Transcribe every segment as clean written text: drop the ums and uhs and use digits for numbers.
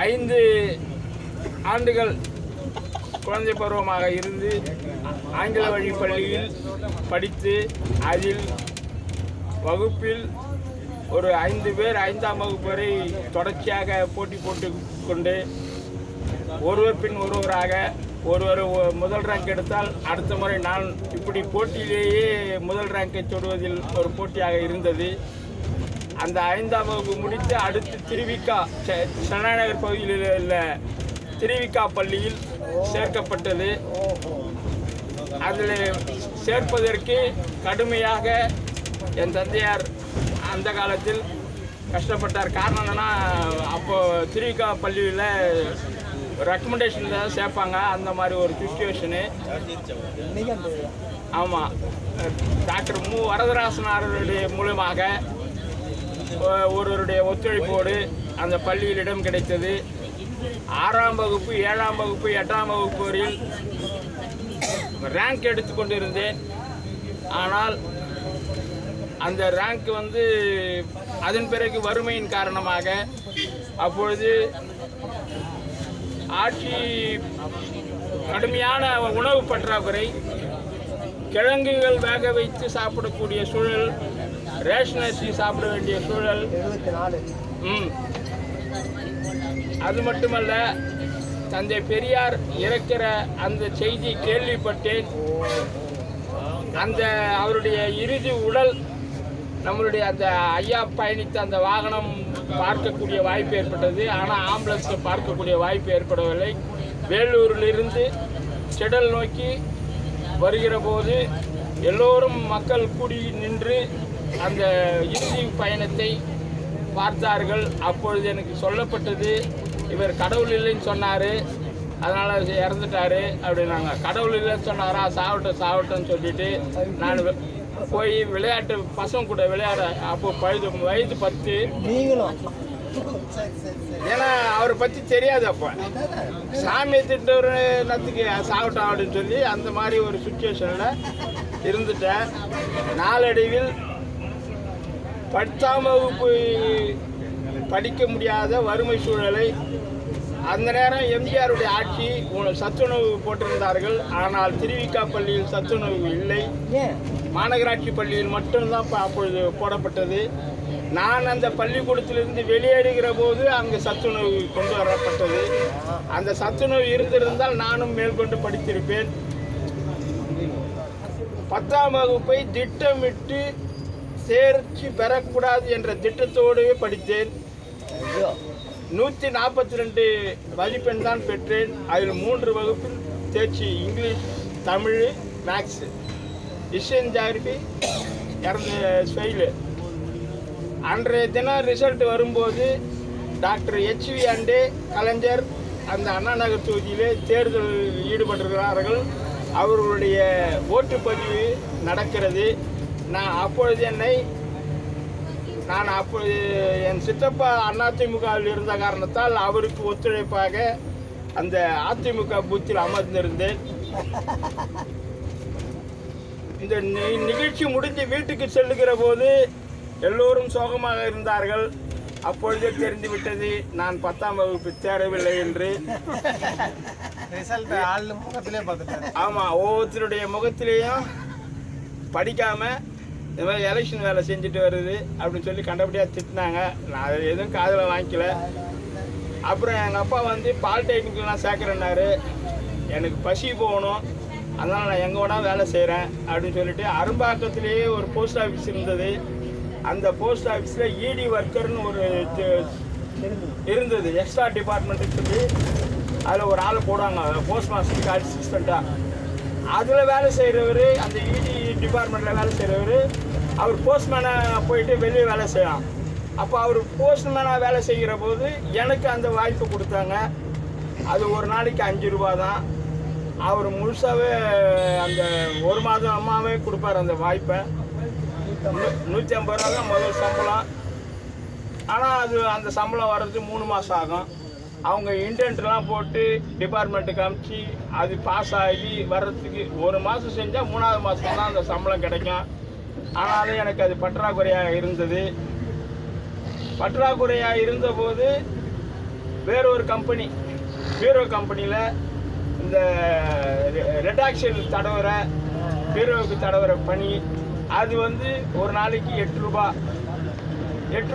5 ஆண்டுகள் குழந்தை பருவமாக இருந்து ஆங்கில வழி பள்ளியில் படித்து அதில் வகுப்பில் ஒரு 5 பேர் 5ஆம் வகுப்பு வரை தொடர்ச்சியாக போட்டி போட்டு கொண்டு ஒருவர் பின் ஒருவராக ஒருவர் முதல் ரேங்க் எடுத்தால் அடுத்த முறை நான் இப்படி போட்டியிலேயே முதல் ரேங்கை தொடுவதில் ஒரு போட்டியாக இருந்தது. அந்த 5ஆம் வகுப்பு முடித்து அடுத்து திருவிக்கா சென்னைநகர் பகுதியில் உள்ள திருவிக்கா பள்ளியில் சேர்க்கப்பட்டது. அதில் சேர்ப்பதற்கு கடுமையாக என் தந்தையார் அந்த காலத்தில் கஷ்டப்பட்டார். காரணம் என்னென்னா, அப்போது திருவிக்கா பள்ளியில் ரெக்கமெண்டேஷன் தான் சேர்ப்பாங்க. அந்த மாதிரி ஒரு சுச்சுவேஷனு. ஆமாம், டாக்டர் மு வரதராசனாருடைய மூலமாக ஒருவருடைய ஒத்துழைப்போடு அந்த பள்ளியில் இடம் கிடைத்தது. 6ஆம் வகுப்பு 7ஆம் வகுப்பு 8ஆம் வகுப்பு வரையில் ரேங்க் எடுத்துக்கொண்டிருந்தேன். ஆனால் அந்த ரேங்க் அதன் பிறகு வறுமையின் காரணமாக அப்பொழுது ஆட்சி கடுமையான உணவு பற்றாக்குறை, கிழங்குகள் வேக வைத்து சாப்பிடக்கூடிய சூழல், ரேஷன் அரிசி சாப்பிட வேண்டிய சூழல். அது மட்டுமல்ல, தந்தை பெரியார் இறக்கிற அந்த செய்தி கேள்விப்பட்டேன். அந்த அவருடைய இறுதி உடல் நம்மளுடைய அந்த ஐயா பயணித்த அந்த வாகனம் பார்க்கக்கூடிய வாய்ப்பு ஏற்பட்டது. ஆனால் ஆம்புலன்ஸில் பார்க்கக்கூடிய வாய்ப்பு ஏற்படவில்லை. வேலூரிலிருந்து செடல் நோக்கி வருகிற போது எல்லோரும் மக்கள் கூடி நின்று அந்த இறுதி பயணத்தை பார்த்தார்கள். அப்பொழுது எனக்கு சொல்லப்பட்டது, இவர் கடவுள் இல்லைன்னு சொன்னார், அதனால் இறந்துட்டார் அப்படின்னாங்க. கடவுள் இல்லைன்னு சொன்னாரா, சாவட்டம்னு சொல்லிட்டு நான் போய் விளையாட்டு பசங்க கூட விளையாட. அப்போ வயது 10. நீங்களும் ஏன்னா அவரை பற்றி தெரியாது. அப்போ சாமியை திட்டவர் நத்துக்கு சாவட்டம் அப்படின்னு சொல்லி அந்த மாதிரி ஒரு சுச்சுவேஷனில் இருந்துட்டேன். நாளடைவில் 10ஆம் வகுப்பு படிக்க முடியாத வறுமை சூழலை, அந்த நேரம் எம்ஜிஆருடைய ஆட்சி சத்துணவு போட்டிருந்தார்கள். ஆனால் திருவிக்கா பள்ளியில் சத்துணவு இல்லை. மாநகராட்சி பள்ளியில் மட்டும்தான் அப்பொழுது போடப்பட்டது. நான் அந்த பள்ளிக்கூடத்திலிருந்து வெளியேறுகிற போது அங்கு சத்துணவு கொண்டு வரப்பட்டது. அந்த சத்துணவு இருந்திருந்தால் நானும் மேற்கொண்டு படித்திருப்பேன். 10ஆம் வகுப்பை திட்டமிட்டு தேர்ச்சி பெறக்கூடாது என்ற திட்டத்தோடவே படித்தேன். 142 மதிப்பெண் தான் பெற்றேன். அதில் 3 வகுப்பில் தேர்ச்சி. English, Tamil, maths, history, geography fail. அன்றைய தினம் ரிசல்ட் வரும்போது டாக்டர் HV அண்டே கலைஞர் அந்த அண்ணா நகர் தொகுதியிலே தேர்தல் ஈடுபட்டிருக்கிறார்கள். அவர்களுடைய ஓட்டுப்பதிவு நடக்கிறது. அப்பொழுது என் சித்தப்பா அதிமுகவில் இருந்த காரணத்தால் அவருக்கு ஒத்துழைப்பாக அந்த அதிமுக பூத்தில் அமர்ந்திருந்தேன். இந்த நிகழ்ச்சி முடிந்து வீட்டுக்கு செல்லுகிற போது எல்லோரும் சோகமாக இருந்தார்கள். அப்பொழுதே தெரிந்துவிட்டது நான் 10ஆம் வகுப்பு தேரவில்லை என்று. ஆமாம், ஒவ்வொருத்தருடைய முகத்திலேயும் படிக்காமல் இந்த மாதிரி எலெக்ஷன் வேலை செஞ்சுட்டு வருது அப்படின்னு சொல்லி கண்டபடியாக திட்டினாங்க. நான் அதை எதுவும் காதில் வாங்கிக்கல. அப்புறம் எங்கள் அப்பா பாலிடெக்னிக்லாம் சேர்க்குறேன்னாரு. எனக்கு பசி போகணும், அதனால் நான் எங்கே வேணால் வேலை செய்கிறேன் அப்படின்னு சொல்லிட்டு அரும்பாக்கத்திலேயே ஒரு போஸ்ட் ஆஃபீஸ் இருந்தது. அந்த போஸ்ட் ஆஃபீஸில் ED ஒர்க்கர்னு ஒரு இருந்தது, எக்ஸ்ட்ரா டிபார்ட்மெண்ட்டுன்னு சொல்லி. அதில் ஒரு ஆள் போடுவாங்க, போஸ்ட் மாஸ்டருக்கு அசிஸ்டண்ட்டாக. அதில் வேலை செய்கிறவர், அந்த ED டிபார்ட்மெண்ட்டில் வேலை செய்கிறவர், அவர் போஸ்ட்மேனாக போயிட்டு வெளியே வேலை செய்யலாம். அப்போ அவர் போஸ்ட்மேனாக வேலை செய்கிற போது எனக்கு அந்த வாய்ப்பு கொடுத்தாங்க. அது ஒரு நாளைக்கு 5 ரூபா தான். அவர் முழுசாகவே அந்த ஒரு மாதம் அம்மாவே கொடுப்பார் அந்த வாய்ப்பை. 150 ரூபா தான் முதல் சம்பளம். ஆனால் அந்த சம்பளம் வர்றதுக்கு 3 மாதம் ஆகும். அவங்க இன்டென்ட்லாம் போட்டு டிபார்ட்மெண்ட்டுக்கு அனுப்பிச்சி அது பாஸ் ஆகி வர்றதுக்கு 1 மாதம் செஞ்சால் 3ஆவது மாதம் தான் அந்த சம்பளம் கிடைக்கும். ஆனாலும் எனக்கு அது பற்றாக்குறையாக இருந்தது. பற்றாக்குறையாக இருந்தபோது வேறொரு கம்பெனி பீரோ கம்பெனியில் இந்த ரெடாக்ஷன் தடவுற பீரோவுக்கு தடவுற பணி, அது வந்து ஒரு நாளைக்கு 8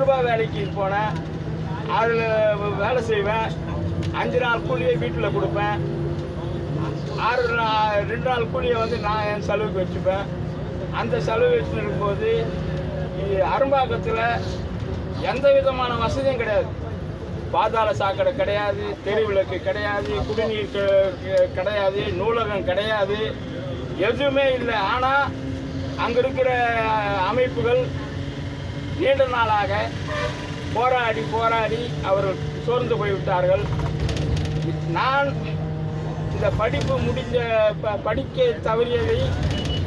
ரூபா வேலைக்கு போனேன். அதில் வேலை செய்வேன். 5 நாள் கூலியை வீட்டில் கொடுப்பேன். 2 நாள் கூலியை வந்து நான் என் செலவுக்கு வச்சுப்பேன். அந்த செலவு வச்சுட்டு இருக்கும்போது அரும்பாக்கத்தில் எந்த விதமான வசதியும் கிடையாது. பாதாள சாக்கடை கிடையாது, தெருவிளக்கு கிடையாது, குடிநீர் கிடையாது, நூலகம் கிடையாது, எதுவுமே இல்லை. ஆனால் அங்கே இருக்கிற அமைப்புகள் நீண்ட நாளாக போராடி அவர்கள் சோர்ந்து போய்விட்டார்கள். நான் இந்த படிப்பு படிக்க தவறியதை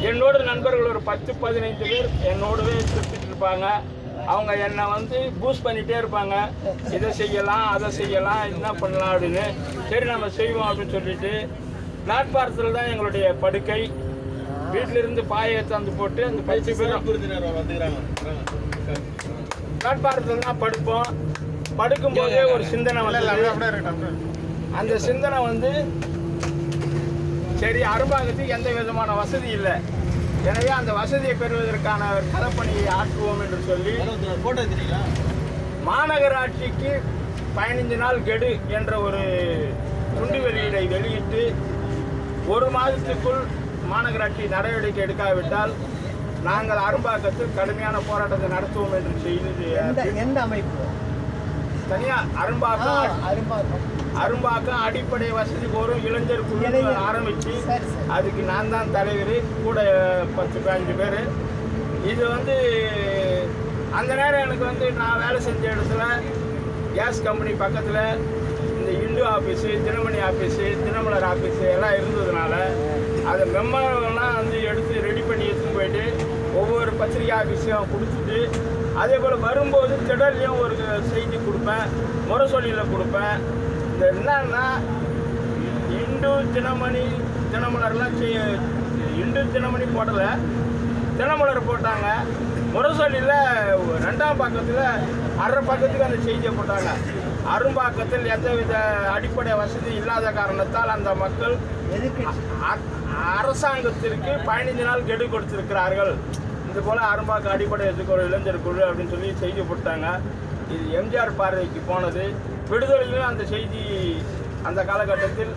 என்னோட நண்பர்கள் ஒரு 10-15 பேர் என்னோடவே சுற்றிட்டு இருப்பாங்க. அவங்க என்னை வந்து பூஸ்ட் பண்ணிகிட்டே இருப்பாங்க. இதை செய்யலாம், அதை செய்யலாம், என்ன பண்ணலாம் அப்படின்னு. சரி நம்ம செய்வோம் அப்படின்னு சொல்லிட்டு பிளாட்பாரத்தில் தான் எங்களுடைய படுக்கை. வீட்டிலிருந்து பாயை தந்து போட்டு அந்த 10 பேரும் பிளாட்பாரத்தில் தான் படுப்போம். படுக்கும்போதே ஒரு சிந்தனை வந்து, அந்த சிந்தனை வந்து சரி அரும்பாக்கத்துக்கு எந்த விதமான வசதி இல்லை, எனவே அந்த வசதியை பெறுவதற்கான களப்பணியை ஆற்றுவோம் என்று சொல்லி மாநகராட்சிக்கு 15 நாள் கெடு என்ற ஒரு துண்டு வெளியீடை வெளியிட்டு 1 மாதத்துக்குள் மாநகராட்சி நடவடிக்கை எடுக்காவிட்டால் நாங்கள் அரும்பாக்கத்தில் கடுமையான போராட்டத்தை நடத்துவோம் என்று செய்து எந்த அமைப்பு தனியார் அரும்பாக்கம் அடிப்படை வசதி கோரும் இளைஞர் குழு ஆரம்பித்து அதுக்கு நான் தான் தலைவர், கூட 10-15 பேர். இது வந்து அந்த நேரம் எனக்கு வந்து நான் வேலை செஞ்ச இடத்துல கேஸ் கம்பெனி பக்கத்தில் இந்த Hindu office, Dinamani office, Dinamalar office எல்லாம் இருந்ததுனால அதை மெம்பர்லாம் வந்து எடுத்து ரெடி பண்ணி எடுத்துன்னு போயிட்டு ஒவ்வொரு பத்திரிகை ஆஃபீஸையும் கொடுத்துட்டு, அதே போல் வரும்போது திடல்லையும் ஒரு செய்தி கொடுப்பேன், முரசொலியில் கொடுப்பேன். இந்த என்னன்னா இந்து தினமலர்லாம் இந்து தினமணி போடலை, தினமலர் போட்டாங்க. முரசொலியில் 2ஆம் பக்கத்தில் 1/2 பக்கத்துக்கு அந்த செய்தியை போட்டாங்க. அரும்பாக்கத்தில் எந்தவித அடிப்படை வசதி இல்லாத காரணத்தால் அந்த மக்கள் அரசாங்கத்திற்கு 15 நாள் கெடு கொடுத்திருக்கிறார்கள். இது போல் அரும்பாக்கம் அடிப்படை வச்சுக்கொரு இளைஞர் குழு அப்படின்னு சொல்லி செய்தி போட்டாங்க. இது எம்ஜிஆர் பார்வைக்கு போனது. விடுதலையிலும் அந்த செய்தி அந்த காலகட்டத்தில்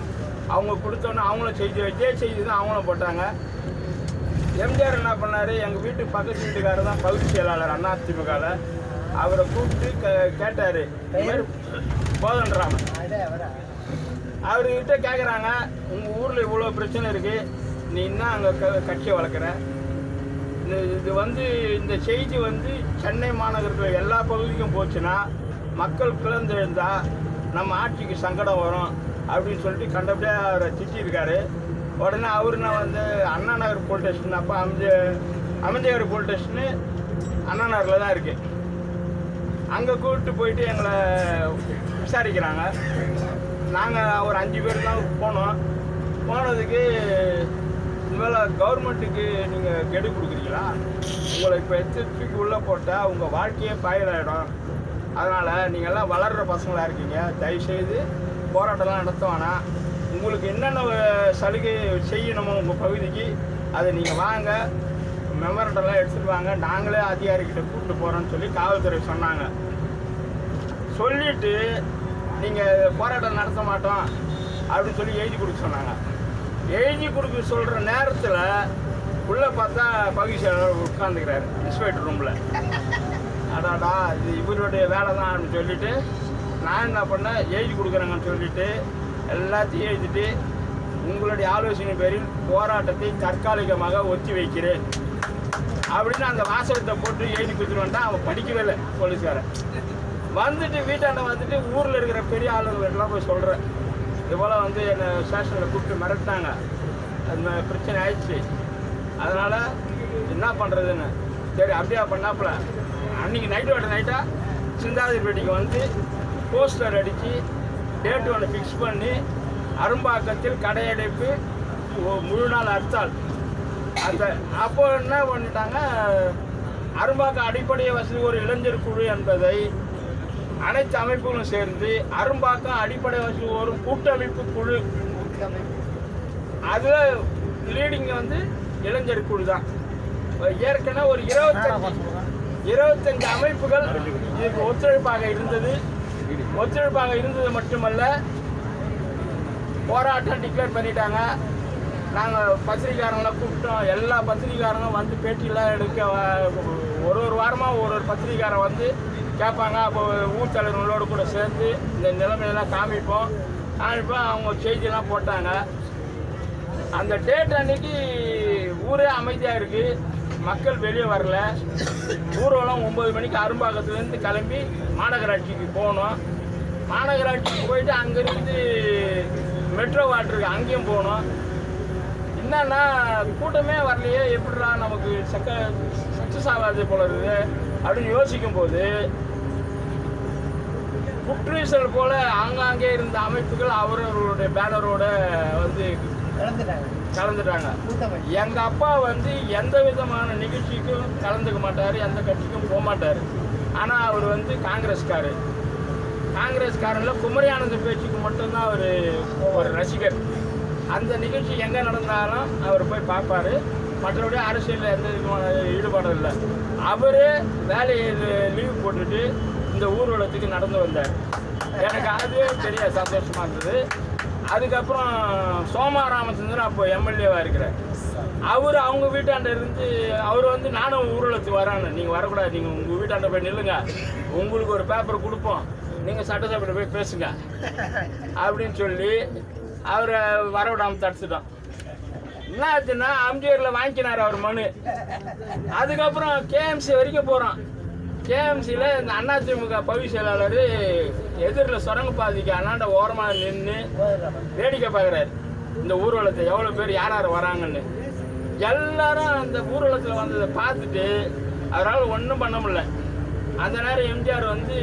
அவங்க கொடுத்தோன்னே அவங்களும் இதே செய்தி தான் அவங்களும் போட்டாங்க. எம்ஜிஆர் என்ன பண்ணார், எங்கள் வீட்டு பக்கத்து வீட்டுக்காரர் தான் பகுதி செயலாளர் அதிமுகவில், அவரை கூப்பிட்டு கேட்டார். போதன்ராமன் அவர்கிட்ட கேட்குறாங்க, உங்கள் ஊரில் இவ்வளோ பிரச்சனை இருக்குது, நீ இன்னும் அங்கே கட்சியை வளர்க்குற, இது வந்து இந்த செய்தி வந்து சென்னை மாநகரத்தில் எல்லா பகுதிக்கும் போச்சுன்னா மக்கள் கிளர்ந்தெழுந்தால் நம்ம ஆட்சிக்கு சங்கடம் வரும் அப்படின்னு சொல்லிட்டு கண்டபடியாக அவரை திட்டிருக்காரு. உடனே நான் வந்து அண்ணா நகர் போலீஸ் ஸ்டேஷன், அப்போ அமைஞ்சகர் போலீஸ் ஸ்டேஷனு அண்ணா நகரில் தான் இருக்குது, அங்கே கூப்பிட்டு போயிட்டு எங்களை விசாரிக்கிறாங்க. நாங்கள் ஒரு 5 பேர் தான் போனோம். போனதுக்கு இதுவேளை கவர்மெண்ட்டுக்கு நீங்கள் கெடு கொடுக்குறீங்களா, உங்களை இப்போ தூக்கி உள்ளே போட்டால் உங்கள் வாழ்க்கையே பாயிலாயிடும், அதனால் நீங்கள்லாம் வளர்கிற பசங்களாக இருக்கீங்க, தயவுசெய்து போராட்டம்லாம் நடத்துவானா, உங்களுக்கு என்னென்ன சலுகை செய்யணுமோ உங்கள் பகுதிக்கு அதை நீங்கள் வாங்க, மெமரண்டெல்லாம் எடுத்துகிட்டு வாங்க, நாங்களே அதிகாரிகிட்ட கூப்பிட்டு போகிறோன்னு சொல்லி காவல்துறை சொன்னாங்க. சொல்லிவிட்டு நீங்கள் போராட்டம் நடத்த மாட்டோம் அப்படின்னு சொல்லி எழுதி கொடுக்க சொன்னாங்க. எழுதி கொடுக்க சொல்கிற நேரத்தில் உள்ளே பார்த்தா பகுதி செயலாளர் உட்காந்துக்கிறாரு இன்ஸ்பெக்டர் ரூமில். அடாடா இது இவருடைய வேலை தான் அப்படின்னு சொல்லிவிட்டு நான் என்ன பண்ணேன், எழுதி கொடுக்குறேங்கன்னு சொல்லிவிட்டு எல்லாத்தையும் எழுதிட்டு உங்களுடைய ஆலோசனை பேரில் போராட்டத்தை தற்காலிகமாக ஒத்தி வைக்கிறேன் அப்படின்னு அந்த வாசகத்தை போட்டு எழுதி கொடுத்துருவான்ட்டா. அவன் படிக்கவே இல்லை போலீஸ்காரன். வந்துட்டு வீட்டாண்ட வந்துட்டு ஊரில் இருக்கிற பெரிய ஆளுங்களுக்கெல்லாம் போய் சொல்கிறேன், இதுபோல் வந்து என்னை ஸ்டேஷனில் கூப்பிட்டு மிரட்டினாங்க, அது பிரச்சனை ஆயிடுச்சு, அதனால் என்ன பண்ணுறதுன்னு. சரி அப்படியா பண்ணாப்புல அன்றைக்கி நைட்டாக சிந்தாதிரிப்பேட்டைக்கு வந்து போஸ்டர் அடித்து டேட்டு ஒன்று ஃபிக்ஸ் பண்ணி அரும்பாக்கத்தில் கடையடைப்பு முழு நாள் அர்த்தால். அந்த அப்போ என்ன பண்ணிட்டாங்க, அரும்பாக்கம் அடிப்படை வசதி ஒரு இளைஞர் குழு என்பதை அனைத்து அமைப்புகளும் சேர்ந்து அரும்பாக்கம் அடிப்படை வசதி வரும் கூட்டமைப்பு குழு, அதில் லீடிங் வந்து இளைஞர் குழு தான். ஏற்கனவே ஒரு 25 அமைப்புகள் இதுக்கு ஒத்துழைப்பாக இருந்தது மட்டுமல்ல, போராட்டம் டிக்ளேர் பண்ணிட்டாங்க. நாங்கள் பத்திரிகையாளர்களை கூப்பிட்டோம். எல்லா பத்திரிகையாளர்களும் வந்து பேட்டியெல்லாம் எடுக்க ஒரு வாரமாக ஒரு பத்திரிகையாளர் வந்து கேட்பாங்க. அப்போ ஊர் தலைவர்களோடு கூட சேர்ந்து இந்த நிலைமையெல்லாம் காமிப்போம். அவங்க செய்தியெல்லாம் போட்டாங்க. அந்த டேட் அன்னைக்கு ஊரே அமைதியாக இருக்குது, மக்கள் வெளியே வரல. ஊர்வலம் 9 மணிக்கு அரும்பாக்கத்துலேருந்து கிளம்பி மாநகராட்சிக்கு போகணும். மாநகராட்சிக்கு போயிட்டு அங்கேருந்து மெட்ரோ வாட்டருக்கு அங்கேயும் போகணும். என்னன்னா கூட்டமே வரலையே, எப்படிடா நமக்கு சக்ஸஸ் ஆகாது போல இருக்குது அப்படின்னு யோசிக்கும் போது, குற்றீசல் போல ஆங்காங்கே இருந்த அமைப்புகள் அவர்களுடைய பேனரோட வந்து கலந்துட்டாங்க. எங்க அப்பா வந்து எந்த விதமான நிகழ்ச்சிக்கும் கலந்துக்க மாட்டாரு, எந்த கட்சிக்கும் போக மாட்டாரு. ஆனா அவர் வந்து காங்கிரஸ்காரன்ல குமரி ஆனந்த பேச்சுக்கு மட்டும்தான் அவர் ஒரு ரசிகர். அந்த நிகழ்ச்சி எங்கே நடந்தாலும் அவர் போய் பார்ப்பாரு. மற்றபடி அரசியலில் எந்த விதமான ஈடுபாடும் இல்லை. அவரே வேலையை லீவு போட்டுட்டு இந்த ஊர்வலத்துக்கு நடந்து வந்தார். எனக்கு அதுவே பெரிய சந்தோஷமாக இருந்தது. அதுக்கப்புறம் சோமா ராமச்சந்திரன் அப்போ எம்எல்ஏவாக இருக்கிறார். அவங்க வீட்டாண்ட இருந்து அவர் வந்து நானும் ஊர்வலத்துக்கு வரான்னு, நீங்கள் வரக்கூடாது, நீங்கள் உங்கள் வீட்டாண்ட போய் நில்லுங்க, உங்களுக்கு ஒரு பேப்பர் கொடுப்போம், நீங்கள் சட்டசபையில் போய் பேசுங்க அப்படின்னு சொல்லி அவரை வரவிடாமல் தடுத்துட்டோம். என்ன ஆச்சுன்னா அம்ஜிஆரில் வாங்கிக்கினார் அவர் மனு. அதுக்கப்புறம் கேஎம்சி வரைக்கும் போகிறோம். கேஎம்சியில் இந்த அதிமுக பகுதி செயலாளர் எதிரில் சுரங்கப்பாதைக்கு அண்ணாண்ட ஓரமாக நின்று வேடிக்கை பார்க்குறாரு, இந்த ஊர்வலத்தை எவ்வளோ பேர் யார் யார் வராங்கன்னு. எல்லாரும் அந்த ஊர்வலத்தில் வந்ததை பார்த்துட்டு அவரால் ஒன்றும் பண்ண முடியல. அந்த நேரம் எம்ஜிஆர் வந்து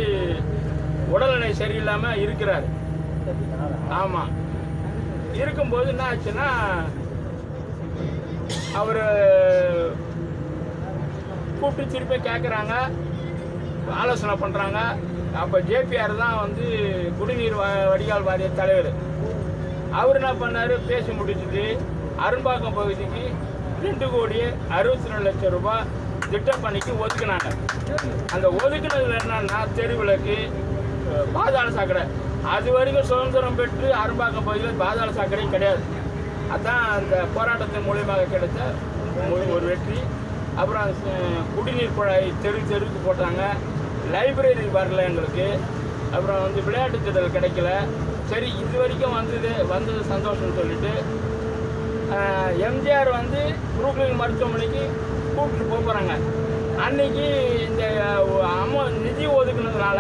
உடல்நிலை சரியில்லாமல் இருக்கிறார். ஆமாம், இருக்கும்போது என்ன ஆச்சுன்னா அவர் கூப்பிட்டு திருப்பி கேட்குறாங்க, ஆலோசனை பண்ணுறாங்க. அப்போ ஜேபிஆர் தான் வந்து குடிநீர் வடிகால் வாரிய தலைவர். அவர் என்ன பண்ணார், பேசி முடிச்சுட்டு அரும்பாக்கம் பகுதிக்கு 2,62,00,000 திட்டப்பணிக்கு ஒதுக்கினாங்க. அந்த ஒதுக்கினதுல என்னன்னா தெருவிளக்கு, பாதாள சாக்கடை. அது வரைக்கும் சுதந்திரம் பெற்று அரும்பாக்கம் பகுதியில் பாதாள சாக்கடை கிடையாது. அதுதான் அந்த போராட்டத்தின் மூலியமாக கிடைத்த ஒரு வெற்றி. அப்புறம் குடிநீர் குழாய் தெருக்கு போட்டாங்க. லைப்ரரி வரல எங்களுக்கு. அப்புறம் வந்து விளையாட்டு திடல் கிடைக்கல. சரி, இது வரைக்கும் வந்தது சந்தோஷம்னு சொல்லிட்டு எம்ஜிஆர் வந்து புரூக்ளின் மருத்துவமனைக்கு கூப்பிட்டு போகிறாங்க. அன்னைக்கு இந்த நிதி ஒதுக்குனதுனால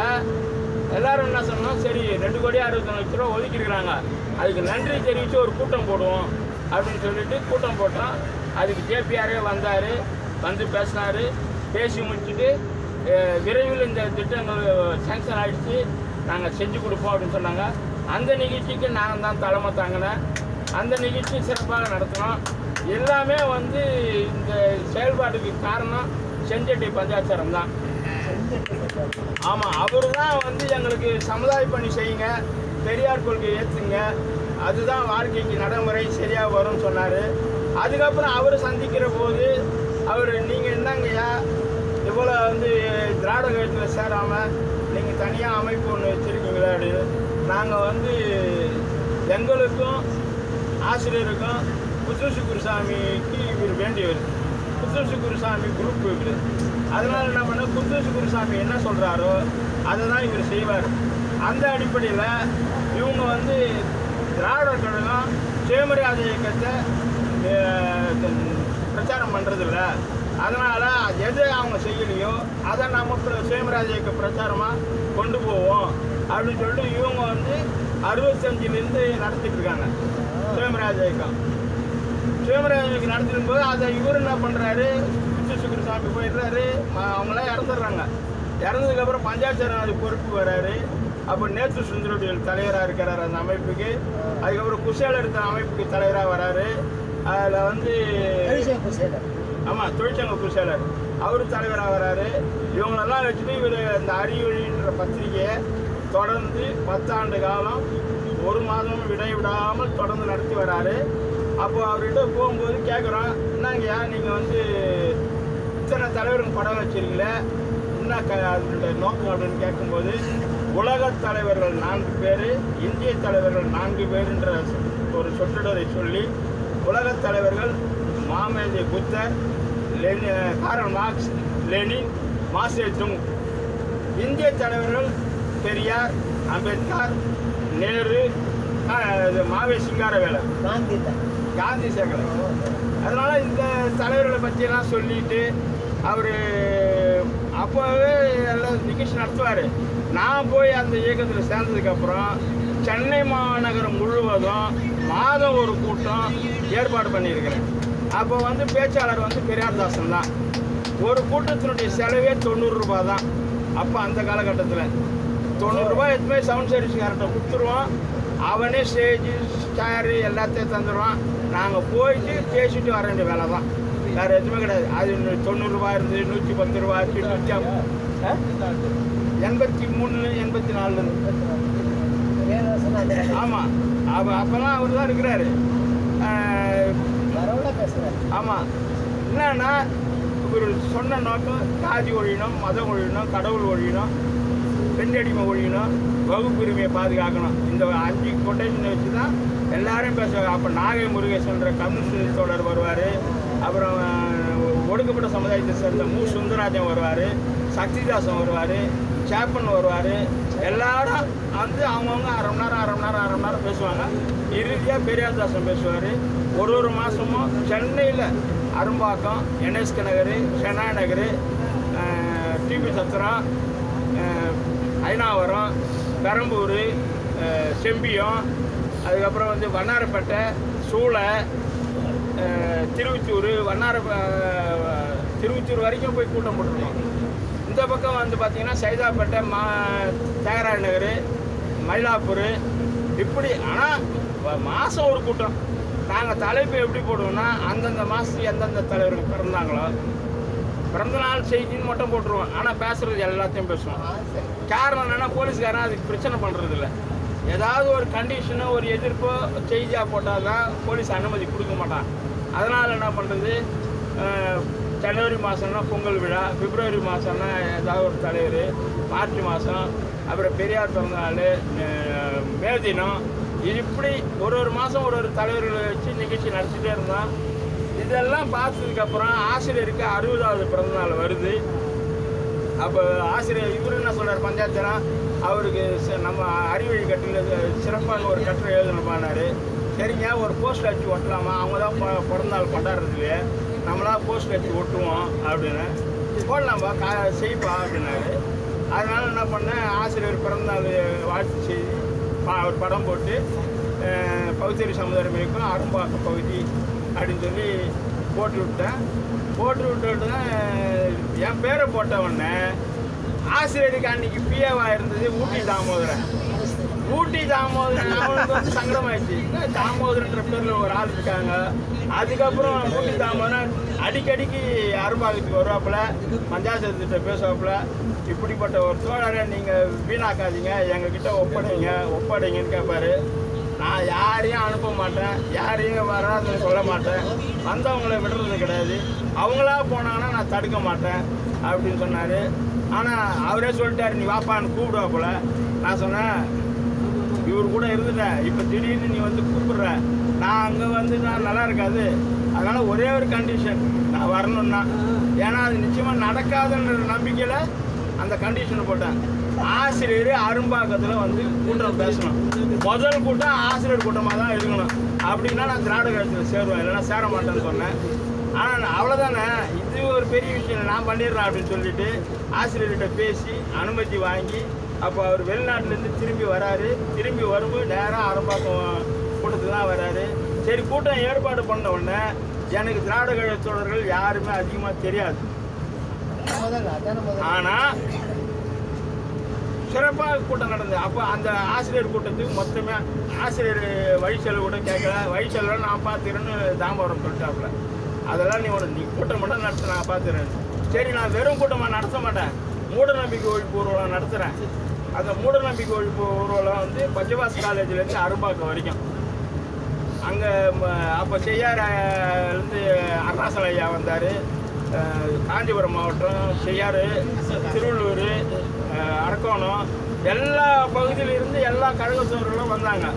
எல்லாரும் என்ன சொன்னோம், சரி 2,61,00,000 ஒதுக்கியிருக்கிறாங்க, அதுக்கு நன்றி தெரிவித்து ஒரு கூட்டம் போடுவோம் அப்படின்னு சொல்லிட்டு கூட்டம் போட்டோம். அதுக்கு ஜேபிஆரே வந்தார், வந்து பேசினார். பேசி முடிச்சுட்டு விரைவில் இந்த திட்டங்கள் சேங்ஷன் ஆகிடுச்சு, நாங்கள் செஞ்சு கொடுப்போம் அப்படின்னு சொன்னாங்க. அந்த நிகழ்ச்சிக்கு நாங்கள் தான் தலைமை தாங்கினேன். அந்த நிகழ்ச்சி சிறப்பாக நடத்தினோம். எல்லாமே வந்து இந்த செயல்பாட்டுக்கு காரணம் செஞ்சட்டி பஞ்சாச்சாரம் தான். ஆமாம், அவர் தான் வந்து எங்களுக்கு சமுதாய பணி செய்யுங்க, பெரியார் கொள்கை ஏற்றுங்க, அதுதான் வாழ்க்கைக்கு நடைமுறை சரியாக வரும்னு சொன்னார். அதுக்கப்புறம் அவர் சந்திக்கிற போது அவர், நீங்கள் என்னங்கய்யா இவ்வளோ வந்து திராவிட கழகத்தில் சேராமல் நீங்கள் தனியாக அமைப்பு ஒன்று வச்சுருக்கீங்களா அப்படின்னு. நாங்கள் வந்து எங்களுக்கும் ஆசிரியருக்கும் புத்தூசி குருசாமிக்கு இவர் வேண்டியவர். புத்தூசி குருசாமி குரூப் இவர். அதனால் என்ன பண்ண, புத்தூசி குருசாமி என்ன சொல்கிறாரோ அதை தான் இவர் செய்வார். அந்த அடிப்படையில் இவங்க வந்து திராவிடர் கழகம் சுயமரியாதை இயக்கத்தை பிரச்சாரம் பண்ணுறதில்ல. அதனால் எது அவங்க செய்யலையோ அதை நம்ம சுயமரியாதை இயக்க பிரச்சாரமாக கொண்டு போவோம் அப்படின்னு சொல்லிட்டு இவங்க வந்து 65லேருந்து நடத்திட்டு இருக்காங்க சுயமரியாதை இயக்கம். சுயமரியாதை இயக்கம் நடத்திடும் போது அதை இவர் என்ன பண்ணுறாரு, குருசாமி போயிடுறாரு, அவங்களாம் இறந்துடுறாங்க. இறந்ததுக்கப்புறம் பஞ்சாச்சாரம் அது பொறுப்பு வர்றாரு. அப்போ நேற்று சுந்தரடிகள் தலைவராக இருக்கிறார் அந்த அமைப்புக்கு. அதுக்கப்புறம் குசேலர் அமைப்புக்கு தலைவராக வராரு. அதில் வந்து ஆமாம், தொழிற்சங்க பொதுச் செயலர். அவர் தலைவராக வராரு. இவங்களெல்லாம் வச்சுட்டு இவர் இந்த அறிவொழின்ற பத்திரிகையை தொடர்ந்து 10 ஆண்டு காலம் ஒரு மாதம் விடாமல் தொடர்ந்து நடத்தி வராரு. அப்போ அவர்கிட்ட போகும்போது கேட்குறோம், என்னங்கய்யா நீங்கள் வந்து இத்தனை தலைவருக்கு படம் வச்சிருக்கீங்களே, என்ன அதனுடைய நோக்கம் அப்படின்னு கேட்கும்போது, உலகத் தலைவர்கள் 4 பேர், இந்திய தலைவர்கள் 4 பேருன்ற ஒரு சொற்றொடரை சொல்லி, உலகத் தலைவர்கள் மாமேதை புத்தர், கார்ல் மார்க்ஸ், லெனின், மாசே துங். இந்திய தலைவர்கள் பெரியார், அம்பேத்கர், நேரு, மாவே சிங்காரவேலர், காந்தி சேகர். அதனால் இந்த தலைவர்களை பற்றியெல்லாம் சொல்லிட்டு அவர் அப்போவே எல்லாம் நிகழ்ச்சி நடத்துவார். நான் போய் அந்த இயக்கத்தில் சேர்ந்ததுக்கப்புறம் சென்னை மாநகரம் முழுவதும் மாதம் ஒரு கூட்டம் ஏற்பாடு பண்ணியிருக்கிறேன். அப்போ வந்து பேச்சாளர் வந்து பெரியார்தாசன் தான். ஒரு கூட்டத்தினுடைய செலவே 90 ரூபா தான். அப்போ அந்த காலகட்டத்தில் 90 ரூபா எதுவுமே சவுண்ட் சர்வீஸ்கார்ட்ட கொடுத்துருவோம். அவனே ஸ்டேஜு சேரு எல்லாத்தையும் தந்துடுவான். நாங்கள் போயிட்டு பேசிட்டு வர வேண்டிய வேலை தான், வேறு எதுவுமே கிடையாது. அது 90 ரூபா இருந்தது, 110 ரூபா, 83 84. ஆமாம், அப்போல்லாம் அவர் தான் இருக்கிறாரு. ஆமாம், என்னன்னா இவர் சொன்ன நோக்கம் ஜாதி ஒழியணும், மதம் ஒழியணும், கடவுள் ஒழியணும், பெண்ணடிமை ஒழியணும், வகுப்புரிமையை பாதுகாக்கணும். இந்த 5 கொட்டேஷனை வச்சு தான் எல்லாரும் பேசுவாங்க. அப்போ நாகை முருகேசன்ற கம்யூனிஸ்ட் தோழர் வருவார். அப்புறம் ஒடுக்கப்பட்ட சமுதாயத்தை சேர்ந்த சுந்தரராஜன் வருவார், சக்திதாசன் வருவார், சேப்பன் வருவார். எல்லாரும் வந்து அவங்கவுங்க அரை மணி நேரம் பேசுவாங்க. இறுதியாக பெரியார்தாசன் பேசுவார். ஒரு மாதமும் சென்னையில் அரும்பாக்கம், என்எஸ்கே நகர், சென்னா நகர், டிபி சத்திரம், ஐநாவரம், பெரம்பூர், செம்பியம், அதுக்கப்புறம் வந்து வண்ணாரப்பேட்டை, சூளை, திருவச்சூர், திருவச்சூர் வரைக்கும் போய் கூட்டம் போட்டுருக்கோம். இந்த பக்கம் வந்து பார்த்திங்கன்னா சைதாப்பேட்டை, தியாகராய நகர், மயிலாப்பூர், இப்படி. ஆனால் மாதம் ஒரு கூட்டம். நாங்கள் தலைப்பு எப்படி போடுவோம்னா, அந்தந்த மாதத்துக்கு எந்தெந்த தலைவர்கள் பிறந்தாங்களோ பிறந்த நாள் செய்தின்னு மட்டும் போட்டுருவோம். ஆனால் பேசுகிறது எல்லாத்தையும் பேசுவோம். காரணம் என்னென்னா, போலீஸ்காரன் அதுக்கு பிரச்சனை பண்ணுறது இல்லை. ஏதாவது ஒரு கண்டிஷனோ ஒரு எதிர்ப்போ செய்தியாக போட்டால் தான் போலீஸ் அனுமதி கொடுக்க மாட்டான். அதனால் என்ன பண்ணுறது, ஜனவரி மாதம்னா பொங்கல் விழா, பிப்ரவரி மாதம்னா ஏதாவது ஒரு தலைவர், மார்ச் மாதம், அப்புறம் பெரியார் பிறந்தநாள், மே தினம், இது இப்படி ஒரு மாதம் ஒரு தலைவர்களை வச்சு நிகழ்ச்சி நடத்திட்டே இருந்தோம். இதெல்லாம் பார்த்ததுக்கப்புறம் ஆசிரியருக்கு 60வது பிறந்தநாள் வருது. அப்போ ஆசிரியர் இவர் என்ன சொல்கிறார், பஞ்சாயத்துனா அவருக்கு நம்ம அறிவழி கட்டில் சிறப்பான ஒரு கட்டுரை எழுதணுமானார். சரிங்க, ஒரு போஸ்ட் அடிச்சு ஒட்டலாமா, அவங்க தான் பிறந்தநாள் கொண்டாடுறது இல்லையே, நம்மளாம் போஸ்ட் அடிச்சு ஒட்டுவோம் அப்படின்னு. போடலாம்பா, செய்ப்பா அப்படின்னாரு. அதனால் என்ன பண்ணேன், ஆசிரியர் பிறந்தநாள் வாழ்த்து செய்தி ஒரு படம் போட்டு பகுத்தறி சமுதாயம் இருக்கும் அரும்பாக்கம் பகுதி அப்படின்னு சொல்லி போட்டு விட்டேன். போட்டு விட்டுட்டு தான் என் பேரை போட்ட உடனே ஆசிரியருக்கு அன்றைக்கி பிஏவாக இருந்தது ஊட்டி தாமோதரன். அவனுக்கு வந்து சங்கடமாயிடுச்சு, தாமோதரன்ற பேரில் ஒரு ஆள் இருக்காங்க. அதுக்கப்புறம் ஊட்டி தாமோதரன் அடிக்கடிக்கு அரும்பாக்கத்துக்கு வருவாப்புல, பஞ்சாயத்துக்கிட்ட பேசுவாப்புல, இப்படிப்பட்ட ஒரு தோழரை நீங்கள் வீணாக்காதீங்க, எங்ககிட்ட ஒப்படைங்கன்னு கேட்பாரு. நான் யாரையும் அனுப்ப மாட்டேன், யாரையும் வராதுன்னு சொல்ல மாட்டேன், வந்தவங்களை விடுறது கிடையாது, அவங்களா போனாங்கன்னா நான் தடுக்க மாட்டேன் அப்படின்னு சொன்னார். ஆனால் அவரே சொல்லிட்டார், நீ வாப்பான்னு கூப்பிடுவாப்புல. நான் சொன்னேன், இவர் கூட இருந்துட்டேன், இப்போ திடீர்னு நீ வந்து கூப்பிடுற, நான் அங்கே வந்து நான் நல்லா இருக்காது. அதனால் ஒரே ஒரு கண்டிஷன், நான் வரணுன்னா, ஏன்னா அது நிச்சயமாக நடக்காதுன்ற நம்பிக்கையில் அந்த கண்டிஷனை போட்டேன். ஆசிரியர் அரும்பாக்கத்தில் வந்து கூட்டம் பேசணும், முதல் கூட்டம் ஆசிரியர் கூட்டமாக தான் இருக்கணும். அப்படின்னா நான் திராவிட கழகத்தில் சேருவேன், இல்லைன்னா சேர மாட்டேன்னு சொன்னேன். ஆனால் அவ்வளோதானே, இது ஒரு பெரிய விஷயம், நான் பண்ணிடுறேன் அப்படின்னு சொல்லிட்டு ஆசிரியர்கிட்ட பேசி அனுமதி வாங்கி, அப்போ அவர் வெளிநாட்டிலேருந்து திரும்பி வராரு. திரும்பி வரும்போது நேராக அரும்பாக்கம் கூட்டத்துக்கு தான் வராரு. சரி, கூட்டம் ஏற்பாடு பண்ண உடனே எனக்கு திராவிட கழக தோழர்கள் யாருமே அதிகமாக தெரியாது. ஆனால் சிறப்பாக கூட்டம் நடந்தது. அப்போ அந்த ஆசிரியர் கூட்டத்துக்கு மொத்தமே ஆசிரியர் வழி செலவு கூட கேட்கல, வழி செலவு நான் பார்த்துக்கிறேன்னு தாம்பரம் சொல்லிட்டாப்புல. அதெல்லாம் நீ கூட்டம் மட்டும் நடத்த நான் பார்த்துறேன். சரி, நான் வெறும் கூட்டமாக நடத்த மாட்டேன், மூட நம்பிக்கை ஒழிப்பு ஊர்வலம் நடத்துகிறேன். அந்த மூட நம்பிக்கை ஒழிப்பு ஊர்வலம் வந்து பஞ்சபாஸ் காலேஜ்லேருந்து அரும்பாக்கம் வரைக்கும். அங்கே அப்போ செய்யார்லேருந்து அருணாசல ஐயா வந்தார், காஞ்சிபுரம் மாவட்டம் செய்யார், திருவள்ளூர், அரக்கோணம், எல்லா பகுதியிலிருந்து எல்லா கழகத்தவர்களும் வந்தாங்க.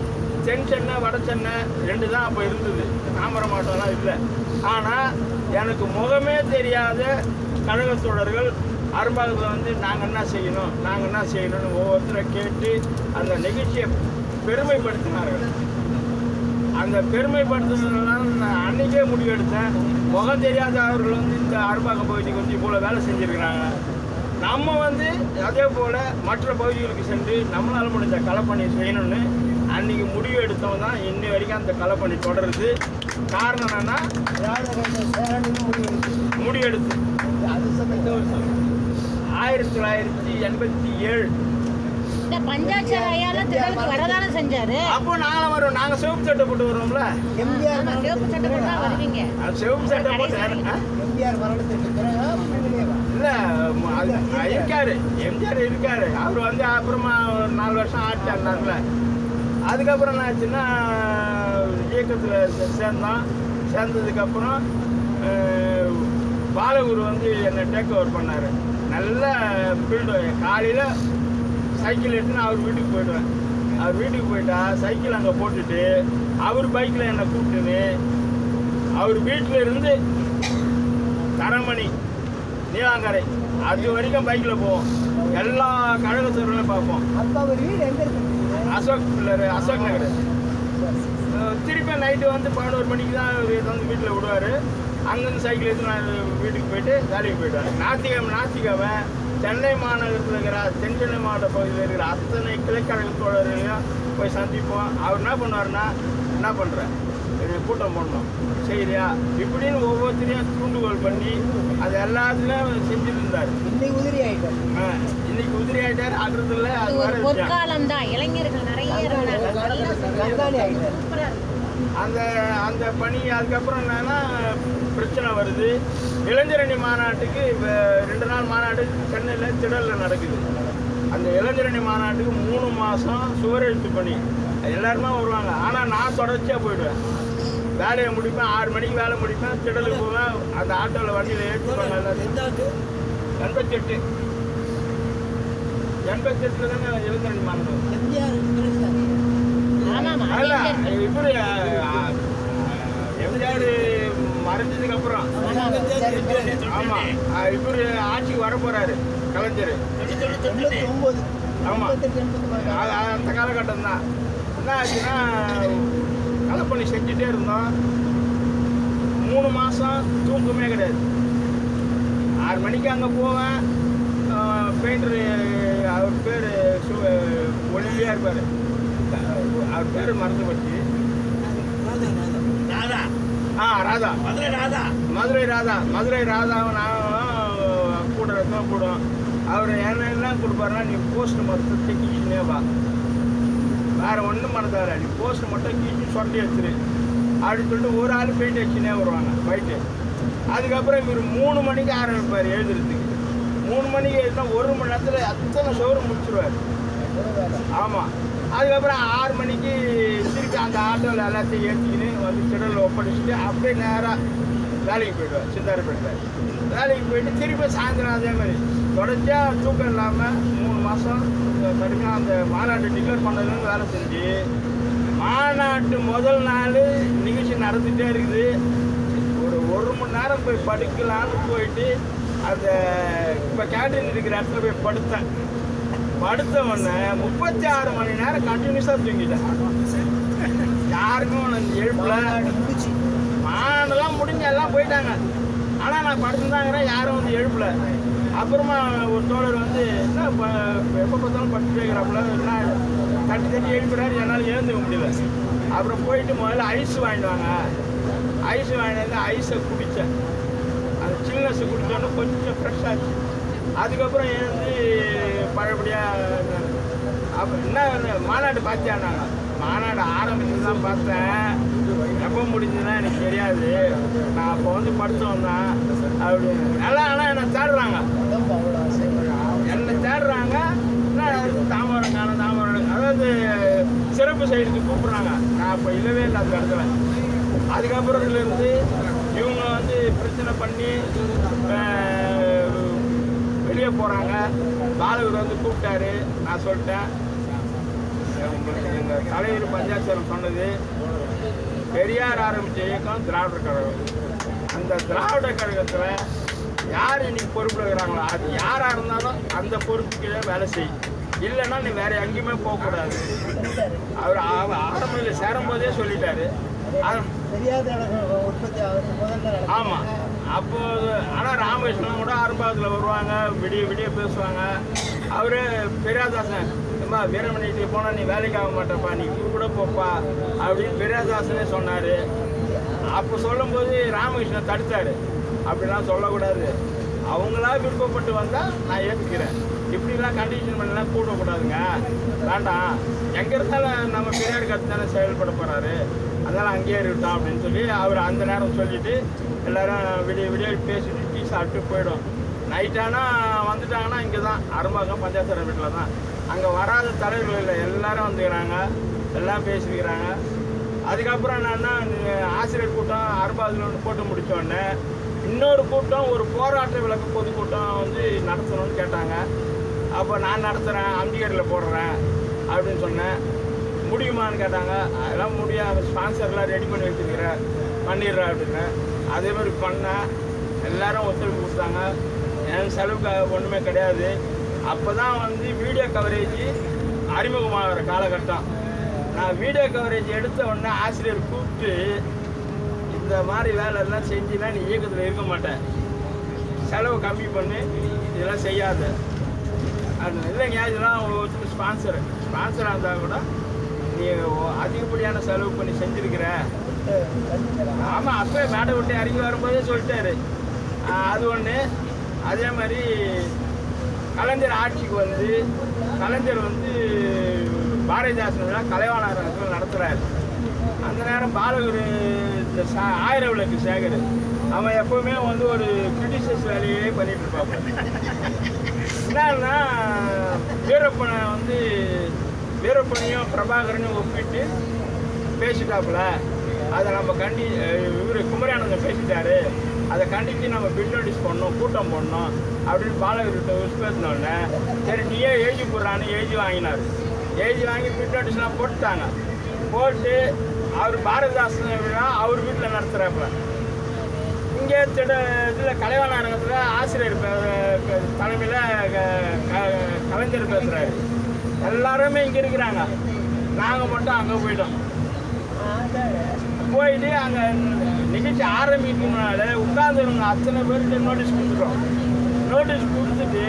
தென் சென்னை வட சென்னை 2 தான் அப்போ இருந்தது, தாம்பரம் மாவட்டம்லாம் இல்லை. ஆனால் எனக்கு முகமே தெரியாத கழகத்தோழர்கள் அரும்பாக்கத்தில் வந்து நாங்கள் என்ன செய்யணும்னு ஒவ்வொருத்தரை கேட்டு அந்த நிகழ்ச்சியை பெருமைப்படுத்தினார்கள். அந்த பெருமைப்படுத்துறதுனால நான் அன்றைக்கே முடிவெடுத்தேன், முகம் தெரியாத அவர்கள் வந்து இந்த அரும்பாக்கம் பகுதிக்கு வந்து இவ்வளோ வேலை செஞ்சுருக்கிறாங்க, நம்ம வந்து அதே போல் மற்ற பகுதிகளுக்கு சென்று நம்மளால் முடிஞ்ச களப்பணி செய்யணும்னு அன்றைக்கி முடிவு எடுத்தவங்க தான் இன்னி வரைக்கும் அந்த களப்பணி தொடருது. காரணம் என்னென்னா முடிவெடுத்து 1987 அப்போ நாங்களும் வருவோம். நாங்கள் சிவப்பு சட்டை போட்டு வருவோம்ல, சிவப்பு சட்டை போட்டு இல்லை இருக்காரு, எம்ஜிஆர் இருக்காரு. அவர் வந்து அப்புறமா ஒரு 4 வருஷம் ஆட்சி ஆனார்ல. அதுக்கப்புறம் என்ன ஆச்சுன்னா இயக்கத்தில் சேர்ந்ததுக்கப்புறம் பாலகுரு வந்து என்னை டேக் ஓவர் பண்ணார். நல்ல ஃபீல்டு. காலையில் சைக்கிள் எடுத்துன்னு அவர் வீட்டுக்கு போயிடுவேன். அவர் வீட்டுக்கு போயிட்டா சைக்கிள் அங்கே போட்டுட்டு அவர் பைக்கில் என்னை கூப்பிட்டுன்னு அவர் வீட்டில் இருந்து தரமணி நீலாங்கரை அது வரைக்கும் பைக்கில் போவோம். எல்லா கழகத்தூர்களும் பார்ப்போம். அசோக் நகர். திருப்பி நைட்டு வந்து 11 மணிக்கு தான் வந்து வீட்டில் விடுவார். அங்கேருந்து சைக்கிள் எடுத்து நான் வீட்டுக்கு போயிட்டு வேலைக்கு போயிடுவார். ஞாயிற்றுக்கிழமை சென்னை மாநகரத்தில் இருக்கிற தென் சென்னை மாவட்ட பகுதியில் இருக்கிற அத்தனை கிளைக்கழகத்தோழர்களையும் போய் சந்திப்போம். அவர் என்ன பண்ணுவார்னா, என்ன பண்ணுறேன், கூட்டம் போடணும் சரியா இப்படின்னு ஒவ்வொருத்தரையும் தூண்டுகோல் பண்ணி அது எல்லாத்துலேயும் செஞ்சுட்டு இருந்தார். இன்னைக்கு உதிரி ஆகிட்டார். ஆடுறதுல அது அந்த பணி. அதுக்கப்புறம் என்னன்னா பிரச்சனை வருது. இளைஞரணி மாநாட்டுக்கு 2 நாள் மாநாடு சென்னையில் திடலில் நடக்குது. அந்த இளைஞரணி மாநாட்டுக்கு 3 மாதம் சுவரெழுத்து பணி. எல்லாருமே வருவாங்க. ஆனால் நான் தொடர்ச்சியாக போயிடுவேன். வேலையை முடிப்பேன், 6 மணிக்கு வேலை முடிப்பேன், திடலுக்கு போவேன். அந்த ஆட்டோவில் வண்டியில் ஏற்றுப்பாங்க. 88 தானே இளைஞரணி மாநாடு. இப்படி எம்ஜிஆர் மறைஞ்சதுக்கு அப்புறம் ஆமாம் இவர் ஆட்சிக்கு வர போறாரு கலைஞர். ஆமாம் அந்த காலகட்டம் தான். என்ன ஆச்சுன்னா களப்பணி செஞ்சுட்டே இருந்தோம். 3 மாதம் தூக்கமே கிடையாது. 6 மணிக்கு அங்கே போவேன். பெயிண்டரு அவர் பேர் ஒளிவியாக இருப்பார். அவர் பேர் மறந்து போச்சு. மதுரை ராதாவும் நானும் கூட கூடும். அவர் என்ன கொடுப்பாருன்னா, நீ போஸ்ட் மட்டும் தைக்கிச்சுனே வா, வேறு ஒன்றும் பண்ணதார, நீ போஸ்ட் மட்டும் கீச்சு சொட்டி வச்சிரு அப்படின்னு சொல்லிட்டு ஒரு ஆள் பெயிண்ட் வச்சுனே வருவாங்க போயிட்டு. அதுக்கப்புறம் இவர் 3 மணிக்கு ஆரம்பிப்பார் எழுதுறதுக்கு. 3 மணிக்கு எழுதினா 1 மணி நேரத்தில் அத்தனை சோறு முடிச்சிருவார். ஆமாம். அதுக்கப்புறம் 6 மணிக்கு திருப்பி அந்த ஆட்டோவில் எல்லாத்தையும் ஏற்றிக்கின்னு வந்து திடலில் ஒப்படைச்சிட்டு அப்படியே நேராக வேலைக்கு போயிடுவார். சிந்தாரப்பேட்டில் வேலைக்கு போயிட்டு திருப்பி சாயந்தரம் அதே மாதிரி தொடர்ச்சியாக தூக்கம் இல்லாமல் 3 மாதம் கடுமையாக அந்த மாநாட்டு டிக்ளேர் பண்ணதுலேருந்து வேலை செஞ்சு மாநாட்டு முதல் நாள் நிகழ்ச்சி நடந்துகிட்டே இருக்குது. ஒரு மணி நேரம் போய் படுக்கலான்னு போயிட்டு அந்த இப்போ கேண்டீன் இருக்கிற இடத்துல போய் படுத்தேன். படுத்த உடனே 36 மணி நேரம் கண்டினியூஸாக தூங்கிட்டேன். யாருக்கும் எழுப்புல. மானெல்லாம் முடிஞ்சு எல்லாம் போயிட்டாங்க. ஆனால் நான் படுத்துதாங்கிறேன், யாரும் வந்து எழுப்பல. அப்புறமா ஒரு தோழர் வந்து என்ன எப்போ பார்த்தாலும் படுத்துட்டே இருக்கிறாப்புல, என்ன தட்டி எழுப்புறாரு, என்னால் எழுந்துக்க முடியல. அப்புறம் போயிட்டு முதல்ல ஐஸ் வாங்கிட்டு வாங்க. ஐஸ் வாங்கிட்டு வந்து ஐஸை குடித்தேன். அந்த சில்னஸ் குடித்தோன்னே கொஞ்சம் ஃப்ரெஷ்ஷாச்சு. அதுக்கப்புறம் எழுந்து பழையபடியாக அப்போ என்ன மாநாடு பார்த்தியானாங்க. மாநாடு ஆரம்பிச்சு தான் பார்த்தேன். எப்போ முடிஞ்சதுன்னா எனக்கு தெரியாது, நான் அப்போ வந்து படித்தவன் தான் அப்படின்னு எல்லாம். ஆனால் என்னை தேடுறாங்க, என்னை தேடுறாங்க. தாமரம் காணும் தாமரம், அதாவது சிறப்பு செய்யறதுக்கு கூப்பிட்றாங்க. நான் அப்போ இல்லவே இல்லை அந்த இடத்துல. அதுக்கப்புறத்துலேருந்து இவங்க வந்து பிரச்சனை பண்ணி வெளியே போகிறாங்க. பாலகர் வந்து கூப்பிட்டாரு. நான் சொல்லிட்டேன், உங்களுக்கு எங்கள் தலைவர் பஞ்சாயத்து சொன்னது பெரியார் ஆரம்பித்த இயக்கம் திராவிடர் கழகம். அந்த திராவிடர் கழகத்தில் யார் இன்னைக்கு பொறுப்பில் இருக்கிறாங்களோ அது யாராக இருந்தாலும் அந்த பொறுப்புக்கு வேலை செய், இல்லைன்னா நீ வேற எங்கேயுமே போகக்கூடாது. அவர் ஆரம்பத்தில் சேரும்போதே சொல்லிட்டாரு. ஆமாம், அப்போ ஆனால் ராமகிருஷ்ணன் கூட ஆரம்பத்தில் வருவாங்க, விடிய விடிய பேசுவாங்க. அவர் பெரியாதாசன் வீரமணிக்கு போனால் நீ வேலைக்கு ஆக மாட்டப்பா, நீ கூட போப்பா அப்படின்னு பெரியாதாசனே சொன்னார். அப்போ சொல்லும்போது ராமகிருஷ்ணன் தடுத்தார், அப்படிலாம் சொல்லக்கூடாது, அவங்களா விருப்பப்பட்டு வந்தால் நான் ஏற்றுக்கிறேன், இப்படிலாம் கண்டிஷன் பண்ணலாம் கூடக்கூடாதுங்க, வேண்டாம், எங்கே இருந்தாலும் நம்ம பெரியார் கற்று தானே செயல்பட போகிறாரு, அதனால் அங்கேயே இருக்கட்டும் அப்படின்னு சொல்லி அவர் அந்த நேரம் சொல்லிவிட்டு எல்லோரும் விடிய விடிய பேசிட்டு டீ சாப்பிட்டு போயிடும். நைட்டானால் வந்துட்டாங்கன்னா இங்கே தான் அரும்பாக்கம் பஞ்சாயத்து வீட்டில் தான். அங்கே வராத தலைவர்கள் இல்லை, எல்லோரும் வந்துக்கிறாங்க, எல்லாம் பேசிக்கிறாங்க. அதுக்கப்புறம் என்னன்னா ஆசிரியர் கூட்டம் அரும்பாதில் ஒன்று போட்டு முடித்தோடனே இன்னொரு கூட்டம், ஒரு போராட்ட விளக்கு பொதுக்கூட்டம் வந்து நடத்தணும்னு கேட்டாங்க. அப்போ நான் நடத்துகிறேன், அம்பிகரில் போடுறேன் அப்படின்னு சொன்னேன். முடியுமான்னு கேட்டாங்க. அதெல்லாம் முடியாது, ஸ்பான்சர்லாம் ரெடி பண்ணி வச்சுருக்கிறேன், பண்ணிடுறேன் அப்படின்னு. அதே மாதிரி பண்ணேன். எல்லோரும் ஒத்துழைப்பு கொடுத்தாங்க. என் செலவுக்கு ஒன்றுமே கிடையாது. அப்போ தான் வந்து வீடியோ கவரேஜ் அறிமுகமாகிற காலகட்டம். நான் வீடியோ கவரேஜ் எடுத்த உடனே ஆசிரியர் கூப்பிட்டு, இந்த மாதிரி வேலையெல்லாம் செஞ்சுன்னா நீ இயக்கத்தில் இருக்க மாட்டேன், செலவு கம்மி பண்ணி இதெல்லாம் செய்யாத. அது இல்லைங்க, இதெல்லாம் ஒரு ஸ்பான்சராக இருந்தால் கூட நீ அதிகப்படியான செலவு பண்ணி செஞ்சுருக்கிற. ஆமாம், அப்போ மேடை விட்டு இறங்கி வரும்போதே சொல்லிட்டாரு. அது ஒன்று. அதே மாதிரி கலைஞர் ஆட்சிக்கு வந்து கலைஞர் வந்து பாரதிதாசன் கலைவாணர் நடத்துகிறாரு. அந்த நேரம் பாலகர் இந்த ஆயிரம் விளக்கு சேகர் அவன் எப்போவுமே வந்து ஒரு கிரிட்டிசைஸ் வேலையே பண்ணிட்டு இருப்பாங்க. என்னன்னா வீரப்பனை வந்து வீரப்பனையும் பிரபாகரனையும் ஒப்பிட்டு பேசிட்டாப்புல, அதை நம்ம இவர் குமரியானந்தம் பேசிட்டாரு, அதை கண்டித்து நம்ம பில் நோட்டீஸ் பண்ணணும், கூட்டம் போடணும் அப்படின்னு பாலகர்கிட்ட பேசினோடனே சரி நீயே எழுதி போடுறான்னு எழுதி வாங்கினார். எழுதி வாங்கி பில் நோட்டீஸ்லாம் போட்டுட்டாங்க. போட்டு அவர் பாரதிதாசன் விழா அவர் வீட்டில் நடத்துகிறாப்புல. இங்கே இதில் கலைவாணத்தில் ஆசிரியர் தலைமையில் கலைஞர் பேசுகிறாரு. எல்லாருமே இங்கே இருக்கிறாங்க, நாங்கள் மட்டும் அங்கே போயிட்டோம். போயிட்டு அங்கே நிகழ்ச்சி ஆரம்பிக்கிறதுனால உட்காந்துருங்க அத்தனை பேருக்கு நோட்டீஸ் கொடுத்துட்டோம். நோட்டீஸ் கொடுத்துட்டு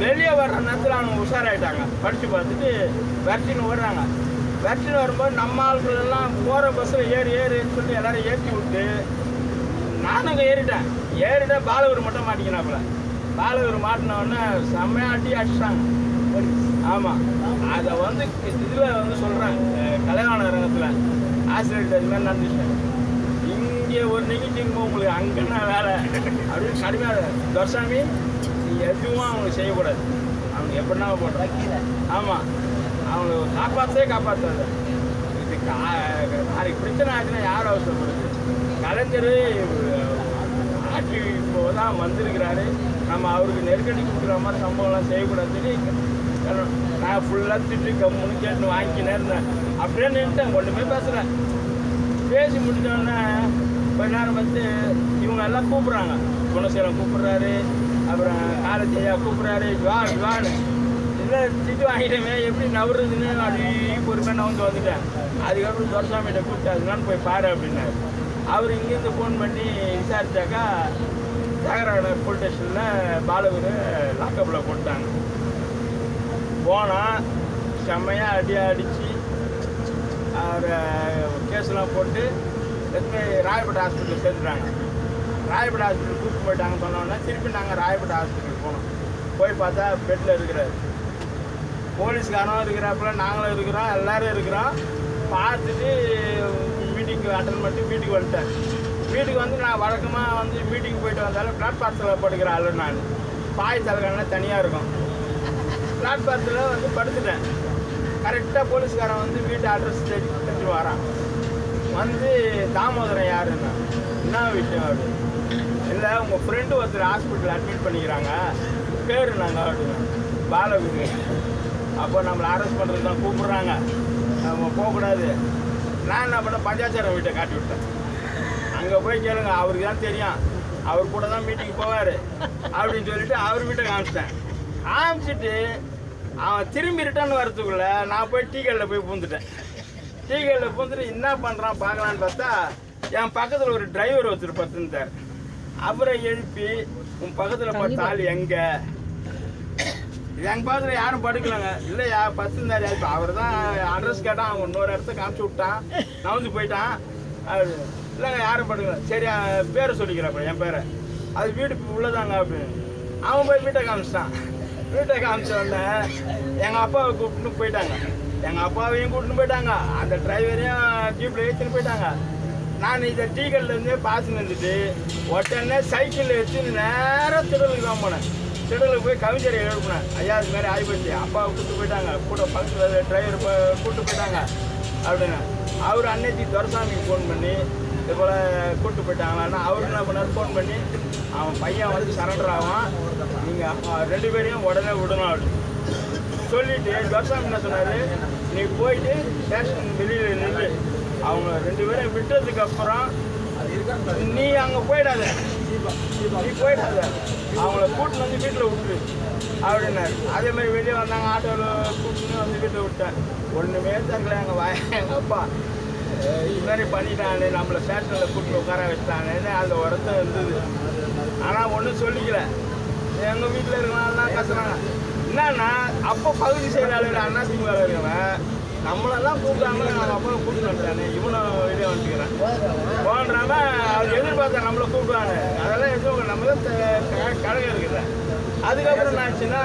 வெளியே வர்ற நேரத்தில் அவங்க உஷாராயிட்டாங்க. படித்து பார்த்துட்டு விரட்டின்னு வர்றாங்க. விரட்டின்னு வரும்போது நம்ம ஆட்கள் எல்லாம் போகிற பஸ்ஸில் ஏறுன்னு சொல்லி எல்லோரும் ஏற்றி விட்டு நானும் அங்கே ஏறிட்டேன். பாலகர் மட்டும் மாட்டிக்கினாப்புல. பாலகர் மாட்டினோடனே செம்மையாக அடிச்சிட்டாங்க. ஆமாம், அதை வந்து இதில் வந்து சொல்கிறேன், கலைவாண அரங்கத்தில் ஆசிரியர் இது மாதிரி நடந்துச்சு. இங்கே ஒரு நிகழ்ச்சிங்க உங்களுக்கு அங்கன்னா வேலை அப்படின்னு கடுமையாக துரசாமி நீ எதுவும் அவங்களுக்கு செய்யக்கூடாது, அவங்க எப்படின்னா போடுறாங்க. ஆமாம், அவங்கள காப்பாற்றாது. இது நாளைக்கு பிரச்சனை ஆச்சுன்னா யார் அவசரப்படுது? கலைஞர் ஆட்சி இப்போ தான் வந்திருக்கிறாரு, நம்ம அவருக்கு நெருக்கடி கொடுக்குற மாதிரி சம்பவம்லாம் செய்யக்கூடாதுன்னு சொல்லி நான் ஃபுல்லாக திட்டு கம்முன்னு கேட்டு வாங்கிக்கினே இருந்தேன். அப்படியே நின்றுட்டேன், ஒன்றுமே பேசுகிறேன். பேசி முடித்தோடனே கொஞ்ச நேரம் வந்து இவங்க எல்லாம் கூப்பிட்றாங்க. குணசீலம் கூப்பிட்றாரு, அப்புறம் காலத்தையா கூப்பிட்றாரு, வான்னு இல்லை திட்டு வாங்கிட்டேமே எப்படி நவருதுன்னு அப்படி பொறுமையாக நவந்து வந்துட்டேன். அதுக்கப்புறம் துரசாமிகிட்ட கூப்பிட்டு அதுதான் போய் பாரு அப்படின்னாரு. அவர் இங்கேருந்து ஃபோன் பண்ணி விசாரித்தாக்கா தியாகராஜர் போலீஸ் ஸ்டேஷனில் பாலகர் லாக்கப்பில் போட்டாங்க. போனால் செம்மையாக அடித்து அவரை கேஸ்லாம் போட்டு எதுவுமே ராயப்பேட்டை ஹாஸ்பிட்டலில் சேர்த்துட்டாங்க. ராயப்பேட்டை ஹாஸ்பிட்டல் கூப்பிட்டு போயிட்டாங்கன்னு சொன்னோன்னே திருப்பி நாங்கள் ராயப்பேட்டை ஹாஸ்பிட்டலுக்கு போனோம். போய் பார்த்தா பெட்டில் இருக்கிறாரு. போலீஸ்காரனும் இருக்கிறாப்புல, நாங்களும் இருக்கிறோம், எல்லோரும் இருக்கிறோம். பார்த்துட்டு மீட்டிங்கு அட்டன் பண்ணிட்டு வீட்டுக்கு வந்துட்டேன். வீட்டுக்கு வந்து நான் வழக்கமாக வந்து மீட்டிங் போயிட்டு வந்தாலும் பிளாட்ஃபாரத்தில் படுக்கிற ஆளு நான். பாய் தலைகள்னா தனியாக இருக்கும். பிளாட்ஃபாரத்தில் வந்து படுத்துட்டேன். கரெக்டாக போலீஸ்காரன் வந்து வீட்டு அட்ரஸ் தெரிஞ்சு வரான். வந்து தாமோதரம் யாருன்னா, என்ன விஷயம் அப்படின்னு. இல்லை உங்கள் ஃப்ரெண்டு ஒருத்தர் ஹாஸ்பிட்டலில் அட்மிட் பண்ணிக்கிறாங்க, பேர் நாங்கள் அப்படின்னு. பாலகுரு. அப்போ நம்மளை அரெஸ்ட் பண்ணுறது தான் கூப்பிட்றாங்க, நம்ம போகக்கூடாது. நான் என்ன பண்ண பஞ்சாச்சாரம் வீட்டை காட்டி விட்டேன். அங்கே போய் கேளுங்க, அவருக்கு தான் தெரியும், அவர் கூட தான் மீட்டிங் போவார் அப்படின்னு சொல்லிட்டு அவர் வீட்டை காமிச்சிட்டேன். காமிச்சிட்டு அவன் திரும்பி ரிட்டர்ன் வரத்துக்குள்ளே நான் போய் டீ கடையில் போய் பூந்துட்டேன். டீ கடையில் பூந்துட்டு என்ன பண்ணுறான் பார்க்கலான்னு பார்த்தா என் பக்கத்தில் ஒரு டிரைவர் ஒருத்தர் பத்துந்தார். அப்புறம் எழுப்பி உன் பக்கத்தில் பார்த்த ஆள் எங்கே, எங்கள் பக்கத்தில் யாரும் படுக்கலைங்க. இல்லை பத்துந்தார் இப்போ அவர் தான் அட்ரஸ் கேட்டான், அவன் இன்னொரு இடத்த காமிச்சு விட்டான், நவந்து போயிட்டான். அது இல்லைங்க யாரும் படுக்கல. சரி பேரை சொல்லிக்கிறப்ப என் பேரை, அது வீடு உள்ளதாங்க அப்படின்னு. அவன் போய் வீட்டை காமிச்சிட்டான். வீட்டை காமிச்ச உடனே எங்கள் அப்பாவை கூப்பிட்டுன்னு போயிட்டாங்க. எங்கள் அப்பாவையும் கூப்பிட்டுன்னு போயிட்டாங்க, அந்த டிரைவரையும் ஜீப்பில் ஏற்றின்னு போயிட்டாங்க. நான் இதை டீ கடையிலேருந்தே பாசு நின்றுட்டு உடனே சைக்கிளில் எடுத்து நேராக திடலுக்கு தான் போனேன். திடலுக்கு போய் கவிஞரை எழுப்பினேன். ஐயா இது மாதிரி ஆகிப்போச்சு, அப்பாவை கூப்பிட்டு போயிட்டாங்க, கூட பக்கத்தில் டிரைவர் கூப்பிட்டு போயிட்டாங்க அப்படின்னு. அவர் அன்னைக்கு துரசாமிக்கு ஃபோன் பண்ணி இது போல் கூப்பிட்டு போயிட்டாங்களான்னா அவர் என்ன பண்ணார், ஃபோன் பண்ணி அவன் பையன் வந்து சரண்டர் ஆவான், நீங்கள் 2 பேரையும் உடனே விடணும் அப்படின்னு சொல்லிவிட்டு துரசாமி என்ன சொன்னார், நீ போயிட்டு ஸ்டேஷன் வெளியில் நின்று அவங்க 2 பேரையும் விட்டதுக்கப்புறம் நீ அங்கே போயிடாத, நீ போயிடாத, அவங்கள கூட்டின்னு வந்து வீட்டில் விட்டுரு அப்படின்னாரு. அதேமாதிரி வெளியே வந்தாங்க, ஆட்டோவில் கூட்டின்னு வந்து வீட்டில் விட்டேன். ஒன்றுமே தரல எங்கள் அப்பா, இது மாதிரி பண்ணிட்டானே, நம்மளை ஸ்டேஷனில் கூட்டின்னு உட்கார வச்சுட்டானேன்னு அந்த வருத்தம் இருந்தது. ஆனால் ஒன்றும் சொல்லிக்கல. எங்கள் வீட்டில் இருக்கனாலாம் கத்துறாங்க. என்னன்னா அப்போ பகுதி செயலாளர் அண்ணா திமுக இருக்கிறவன் நம்மளெல்லாம் கூப்பிட்டாங்களே, நம்ம அப்பாவை கூப்பிட்டு வந்துட்டானே, இவனும் வெளியே வந்துக்கிறேன் போன்றாம அவர் எதிர்பார்த்தா நம்மளை கூப்பிடுவாங்க. அதெல்லாம் எதுவும் நம்ம தான் கழகம் இருக்குல்ல. அதுக்கப்புறம் என்ன ஆச்சுன்னா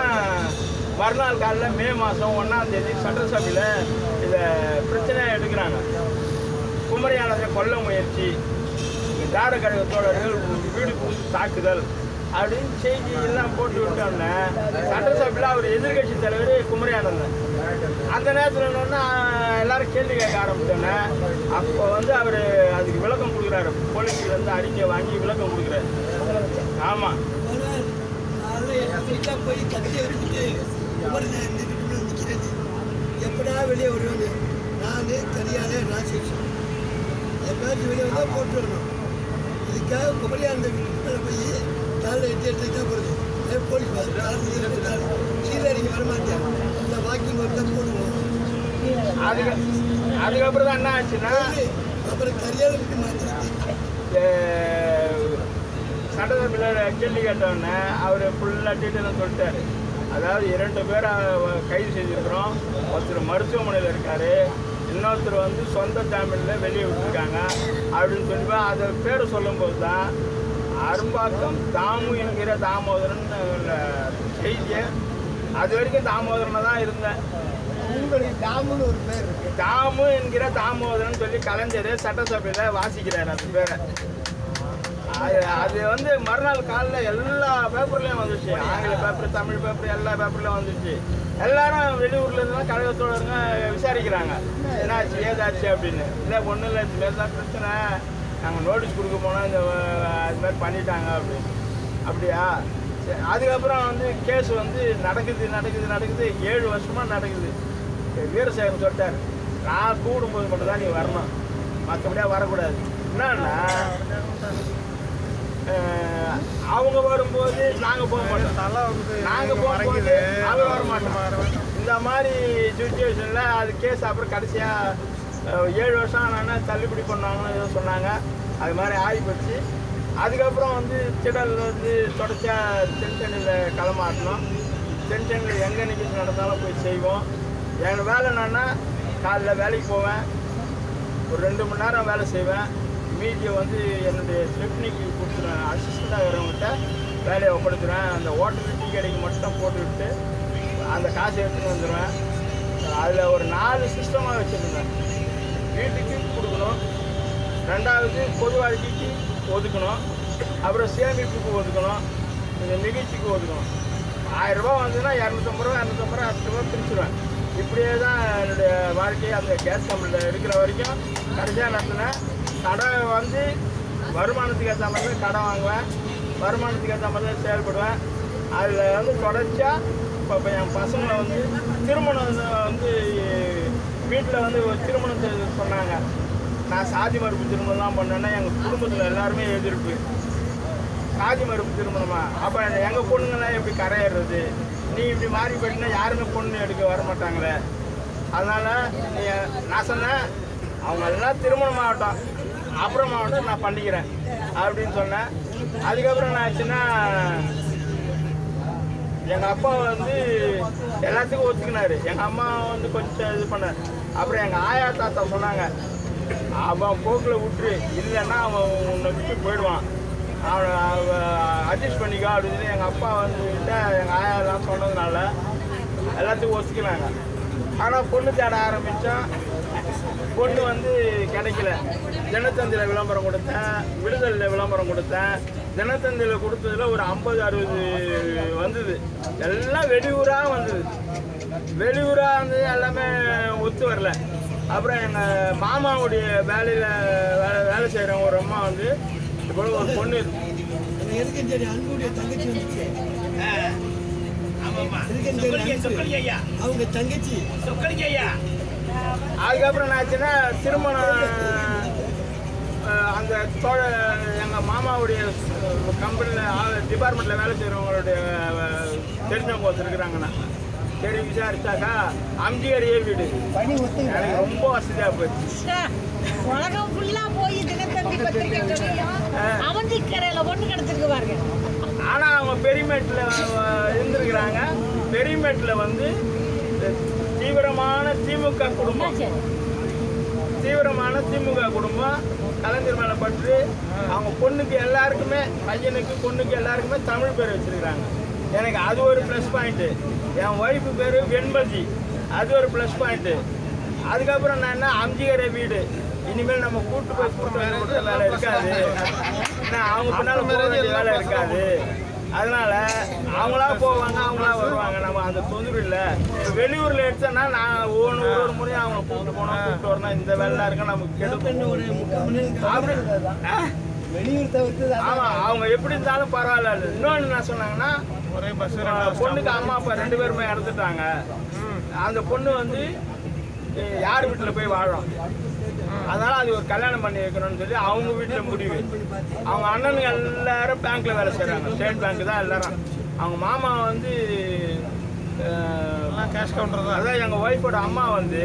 மறுநாள் காலையில் மே மாதம் 1ஆம் தேதி சட்டசபையில் இதை பிரச்சனையாக எடுக்கிறாங்க. குமரியானதை கொல்ல முயற்சி, தார கழக தோழர்கள் வீடு தாக்குதல் அப்படின்னு செய்தி எல்லாம் போட்டு விட்டோன்னே சட்டசபையில் அவர் எதிர்கட்சி தலைவர் குமரியானந்தன். அந்த நேரத்தில் என்னன்னா எல்லாரும் கேள்வி கேட்க ஆரம்பித்தோன்னே அப்போ வந்து அவர் அதுக்கு விளக்கம் கொடுக்குறாரு. போலீஸ்லேருந்து அறிக்கை வாங்கி விளக்கம் கொடுக்குறாரு. ஆமாம், போய் கத்தி எடுத்துட்டு எப்படா வெளியே வருவேன்னு நான் தெரியாத ராசிஷன் எப்படாச்சும் வெளியே வந்தால் போட்டு வரணும். இதுக்காக குமரியானந்த வீட்டுக்கு போய் காலையில் 8 தான் போடுது. போலீஸ் சீரடிக்கு வரமாட்டேன், இந்த வாக்கிங் ஒரு தான் போடுவோம். அதுக்கப்புறம் தான் என்ன ஆச்சுன்னா அப்புறம் கரியால விட்டு மாற்றிருக்கு. சட்டசபையில் கேள்வி கேட்டோடனே அவர் ஃபுல்லாக டீட்டெயிலாக சொல்லிட்டாரு. அதாவது 2 பேரை கைது செய்திருக்கிறோம், ஒருத்தர் மருத்துவமனையில் இருக்கார், இன்னொருத்தர் வந்து சொந்த ஜாமீனில் வெளியே விட்டுருக்காங்க அப்படின்னு சொல்லி அதை பேர் சொல்லும்போது தான் அரும்பாக்கம் தாமு என்கிற தாமோதரன் செய்தியை, அது வரைக்கும் தாமோதரனை தான் இருந்தேன். உங்களுக்கு தாமுன்னு ஒரு பேர் இருக்கு, தாமு என்கிற தாமோதரன் சொல்லி கலைஞர் சட்டசபையில் வாசிக்கிறார் அது பேரை. அது வந்து மறுநாள் காலையில் எல்லா பேப்பர்லேயும் வந்துச்சு, ஆங்கில பேப்பர், தமிழ் பேப்பர், எல்லா பேப்பர்லேயும் வந்துச்சு. எல்லாரும் வெளியூர்லேருந்து கழகத்தோடங்க விசாரிக்கிறாங்க, என்னாச்சு ஏதாச்சு அப்படின்னு. இல்லை ஒன்றும் இல்லை, இது மாரி தான் பிரச்சனை, நாங்கள் நோட்டீஸ் கொடுக்க போனால் இந்த அது மாதிரி பண்ணிட்டாங்க அப்படின்னு. அப்படியா சரி. அதுக்கப்புறம் வந்து கேஸ் வந்து நடக்குது 7 வருஷமாக நடக்குது. வீரசேகரன் சொல்லிட்டார், நான் கூடும்போது மட்டும் தான் நீ வரணும், மற்றபடியாக வரக்கூடாது. என்னன்னா அவங்க வரும்போது நாங்கள் போக மாட்டோம், நாங்கள் போகும்போது அவர் வர மாட்டோம். இந்த மாதிரி சுச்சுவேஷனில் அது கேஸ் அப்புறம் கடைசியாக 7 வருஷம் ஆனால் தள்ளுபடி பண்ணுவாங்கன்னு ஏதோ சொன்னாங்க. அது மாதிரி ஆகிப்போச்சு. அதுக்கப்புறம் வந்து திடல் வந்து தொடர்ச்சியாக தென்சென்னையில் களமாட்டணும். தென்சென்னையில் எங்கே நிகழ்ச்சி நடந்தாலும் போய் செய்வோம். என் வேலை என்னன்னா காலைல வேலைக்கு போவேன், ஒரு 2 மணி நேரம் வேலை செய்வேன், மீதியை வந்து என்னுடைய டெக்னிக்கு கொடுத்துருவேன், அசிஸ்டண்ட்டாக இருக்கிறவங்ககிட்ட வேலையை ஒப்படைச்சிடுவேன். அந்த ஹோட்டல் டீ கடைக்கு மட்டும் போட்டுவிட்டு அந்த காசை எடுத்துகிட்டு வந்துடுவேன். அதில் ஒரு 4 சிஸ்டமாக வச்சுருந்தேன். வீட்டுக்கு கொடுக்கணும், ரெண்டாவது பொது வாழ்க்கைக்கு ஒதுக்கணும், அப்புறம் சேமிப்புக்கு ஒதுக்கணும், இந்த நிகழ்ச்சிக்கு ஒதுக்கணும். 1000 ரூபா வந்ததுன்னா 250 ரூபா 250 ரூபா பிரிச்சுருவேன். இப்படியே தான் என்னுடைய வாழ்க்கையை அந்த கேஸ் கம்பெனியில் இருக்கிற வரைக்கும் கடைசியாக நடத்தினேன். கடன் வந்து வருமானத்துக்கு ஏற்ற மாதிரி தான் கடன் வாங்குவேன், வருமானத்துக்கு ஏற்ற மாதிரி தான் செயல்படுவேன். அதில் வந்து தொடர்ச்சியாக இப்போ என் பசங்களை வந்து திருமணம் வந்து வீட்டில் வந்து ஒரு திருமணத்தை சொன்னாங்க. நான் சாதி மறுப்பு திருமணம்லாம் பண்ணேன்னா எங்கள் குடும்பத்தில் எல்லாருமே எதிர்ப்பு. சாதி மறுப்பு திருமணமா? அப்போ எங்கள் பொண்ணுங்களாம் எப்படி கரையிறது? நீ இப்படி மாறி போயிட்டுனா யாருமே பொண்ணு எடுக்க வர மாட்டாங்களே. அதனால் நான் சொன்னேன், அவங்க எல்லாம் திருமணம் ஆகட்டும், அப்புறமாகட்டும் நான் பண்ணிக்கிறேன் அப்படின்னு சொன்னேன். அதுக்கப்புறம் என்ன ஆச்சுன்னா, எங்கள் அப்பா வந்து எல்லாத்துக்கும் ஒத்துக்கினார். எங்கள் அம்மா வந்து கொஞ்சம் இது பண்ணார். அப்புறம் எங்கள் ஆயா தாத்தா சொன்னாங்க, அவன் போக்கில் விட்டுரு, இல்லைன்னா அவன் உன்னை விட்டு போயிடுவான், அவனை அட்ஜஸ்ட் பண்ணிக்கோ அப்படின்னு சொல்லி எங்கள் அப்பா வந்துக்கிட்ட எங்கள் ஆயாலாம் சொன்னதுனால எல்லாத்துக்கும் ஒத்துக்கினாங்க. ஆனால் பொண்ணு தேட ஆரம்பித்தோம். பொண்ணு வந்து கிடைக்கல. தினத்தந்தியில் விளம்பரம் கொடுத்தேன், விடுதலையில் விளம்பரம் கொடுத்தேன். தினத்தந்தியில் கொடுத்ததில் ஒரு 50-60 வந்தது. எல்லாம் வெளியூராக வந்தது. வெளியூராக வந்து எல்லாமே ஒத்து வரல. அப்புறம் எங்கள் மாமாவுடைய வேலையில் வேலை செய்கிறவங்க ஒரு அம்மா வந்து இப்போ ஒரு பொண்ணு அன்புடைய தங்கச்சி வந்துச்சு. அவங்க தங்கச்சி. அதுக்கப்புறம் என்ன ஆச்சுன்னா, திருமணம் அந்த எங்கள் மாமாவுடைய கம்பெனியில் டிபார்ட்மெண்ட்டில் வேலை செய்கிறவங்களுடைய தெரிஞ்சவங்க ஒருத்தர் இருக்கிறாங்கண்ணா. சரி விசாரிச்சாக்கா அம்ஜிஆரியே வீடு. எனக்கு ரொம்ப வசதியாக போயிடுச்சு. உலகம் ஃபுல்லா போய் தினத்தந்தி பத்திரிக்கை அவந்திக்கரையில ஒண்ணு கிடைச்சிருக்கு பாருங்க. ஆனா அவங்க பெரியமேட்டில் இருந்திருக்கிறாங்க. பெரியமேட்டில் வந்து தீவிரமான திமுக குடும்பம், கலைஞர் மேல பற்று. அவங்க பொண்ணுக்கு எல்லாருக்குமே, பையனுக்கு பொண்ணுக்கு எல்லாருக்குமே தமிழ் பேர் வச்சிருக்கிறாங்க. எனக்கு அது ஒரு ப்ளஸ் பாயிண்ட்டு. என் ஒய்ஃபு பேர் வெண்பதி, அது ஒரு ப்ளஸ் பாயிண்ட்டு. அதுக்கப்புறம் நான் என்ன, அம்ஜிகரை வீடு. இனிமேல் நம்ம கூட்டு போய் வேலை இருக்காது, அவங்க பின்னால் போக வேண்டிய வேலை இருக்காது. அதனால அவங்களா போவாங்க, அவங்களா வருவாங்க. நம்ம அந்த தொந்தரவு இல்லை. வெளியூரில் எடுத்தோன்னா நான் ஒரு முறையும் அவங்க கூப்பிட்டு போனோம், கூப்பிட்டு வரணும், இந்த வேலைலாம் இருக்க நமக்கு கெடுக்கும். வெளியூர் தவிர்த்து ஆமாம், அவங்க எப்படி இருந்தாலும் பரவாயில்ல. இன்னொன்று என்ன சொன்னாங்கன்னா, பொண்ணுக்கு அம்மா அப்பா 2 பேருமே இறந்துட்டாங்க. அந்த பொண்ணு வந்து யார் வீட்டில் போய் வாழும், அதனால் அது ஒரு கல்யாணம் பண்ணி வைக்கணும்னு சொல்லி அவங்க வீட்டில் முடிவு. அவங்க அண்ணனுங்க எல்லாரும் பேங்க்கில் வேலை செய்கிறாங்க, ஸ்டேட் பேங்க் தான் எல்லாரும். அவங்க மாமா வந்து கேஷ் கவுண்டர் தான். அதான் எங்கள் ஒய்ஃபோட அம்மா வந்து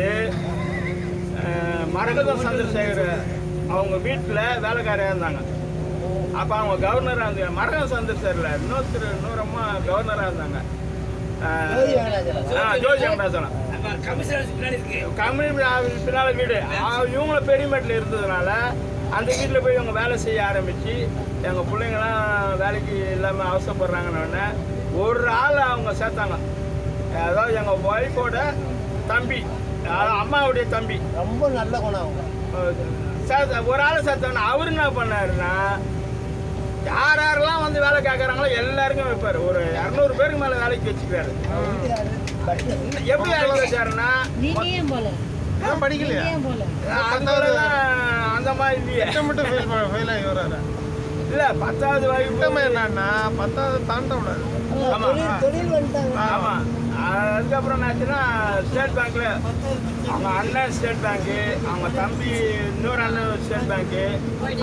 மரகதம் சந்திரசேகர் அவங்க வீட்டில் வேலைக்காரியாக இருந்தாங்க. அப்போ அவங்க கவர்னராக இருந்தாங்க. மரகதம் சந்திரசேகரில் இன்னொரு அம்மா கவர்னராக இருந்தாங்க, ஜோதி வெங்கடாச்சலம். கம்யூனிட்டி ஆஃபீஸ் பின்னால் வீடு. இவங்கள பெரியமேட்டில் இருந்ததுனால அந்த வீட்டில் போய் இவங்க வேலை செய்ய ஆரம்பித்து எங்கள் பிள்ளைங்களாம் வேலைக்கு இல்லாமல் அவசரப்படுறாங்கன்னு ஒரு ஆள் அவங்க சேர்த்தாங்க. அதாவது எங்கள் ஒய்ஃபோட தம்பி, அம்மாவுடைய தம்பி, ரொம்ப நல்ல குணம் அவங்க. ஒரு ஆளை சேர்த்தாங்க. அவர் என்ன பண்ணாருன்னா, யாரெல்லாம் வந்து வேலை கேட்குறாங்களோ எல்லாருக்கும் வைப்பார். ஒரு 200 பேருக்கு மேலே வேலைக்கு வச்சுக்கிறாரு. எப்படி வேலைக்கு வச்சாருன்னா, படிக்கலையா அந்த மாதிரி இல்லையே. இல்லை 10வது வகுப்பு என்னன்னா 10வது தாண்ட விடாது. ஆமாம். அதுக்கப்புறம் என்னாச்சுன்னா, ஸ்டேட் பேங்க்ல அவங்க அண்ணன் ஸ்டேட் பேங்க்கு, அவங்க தம்பி இன்னொரு அண்ணன் ஸ்டேட் பேங்க்கு.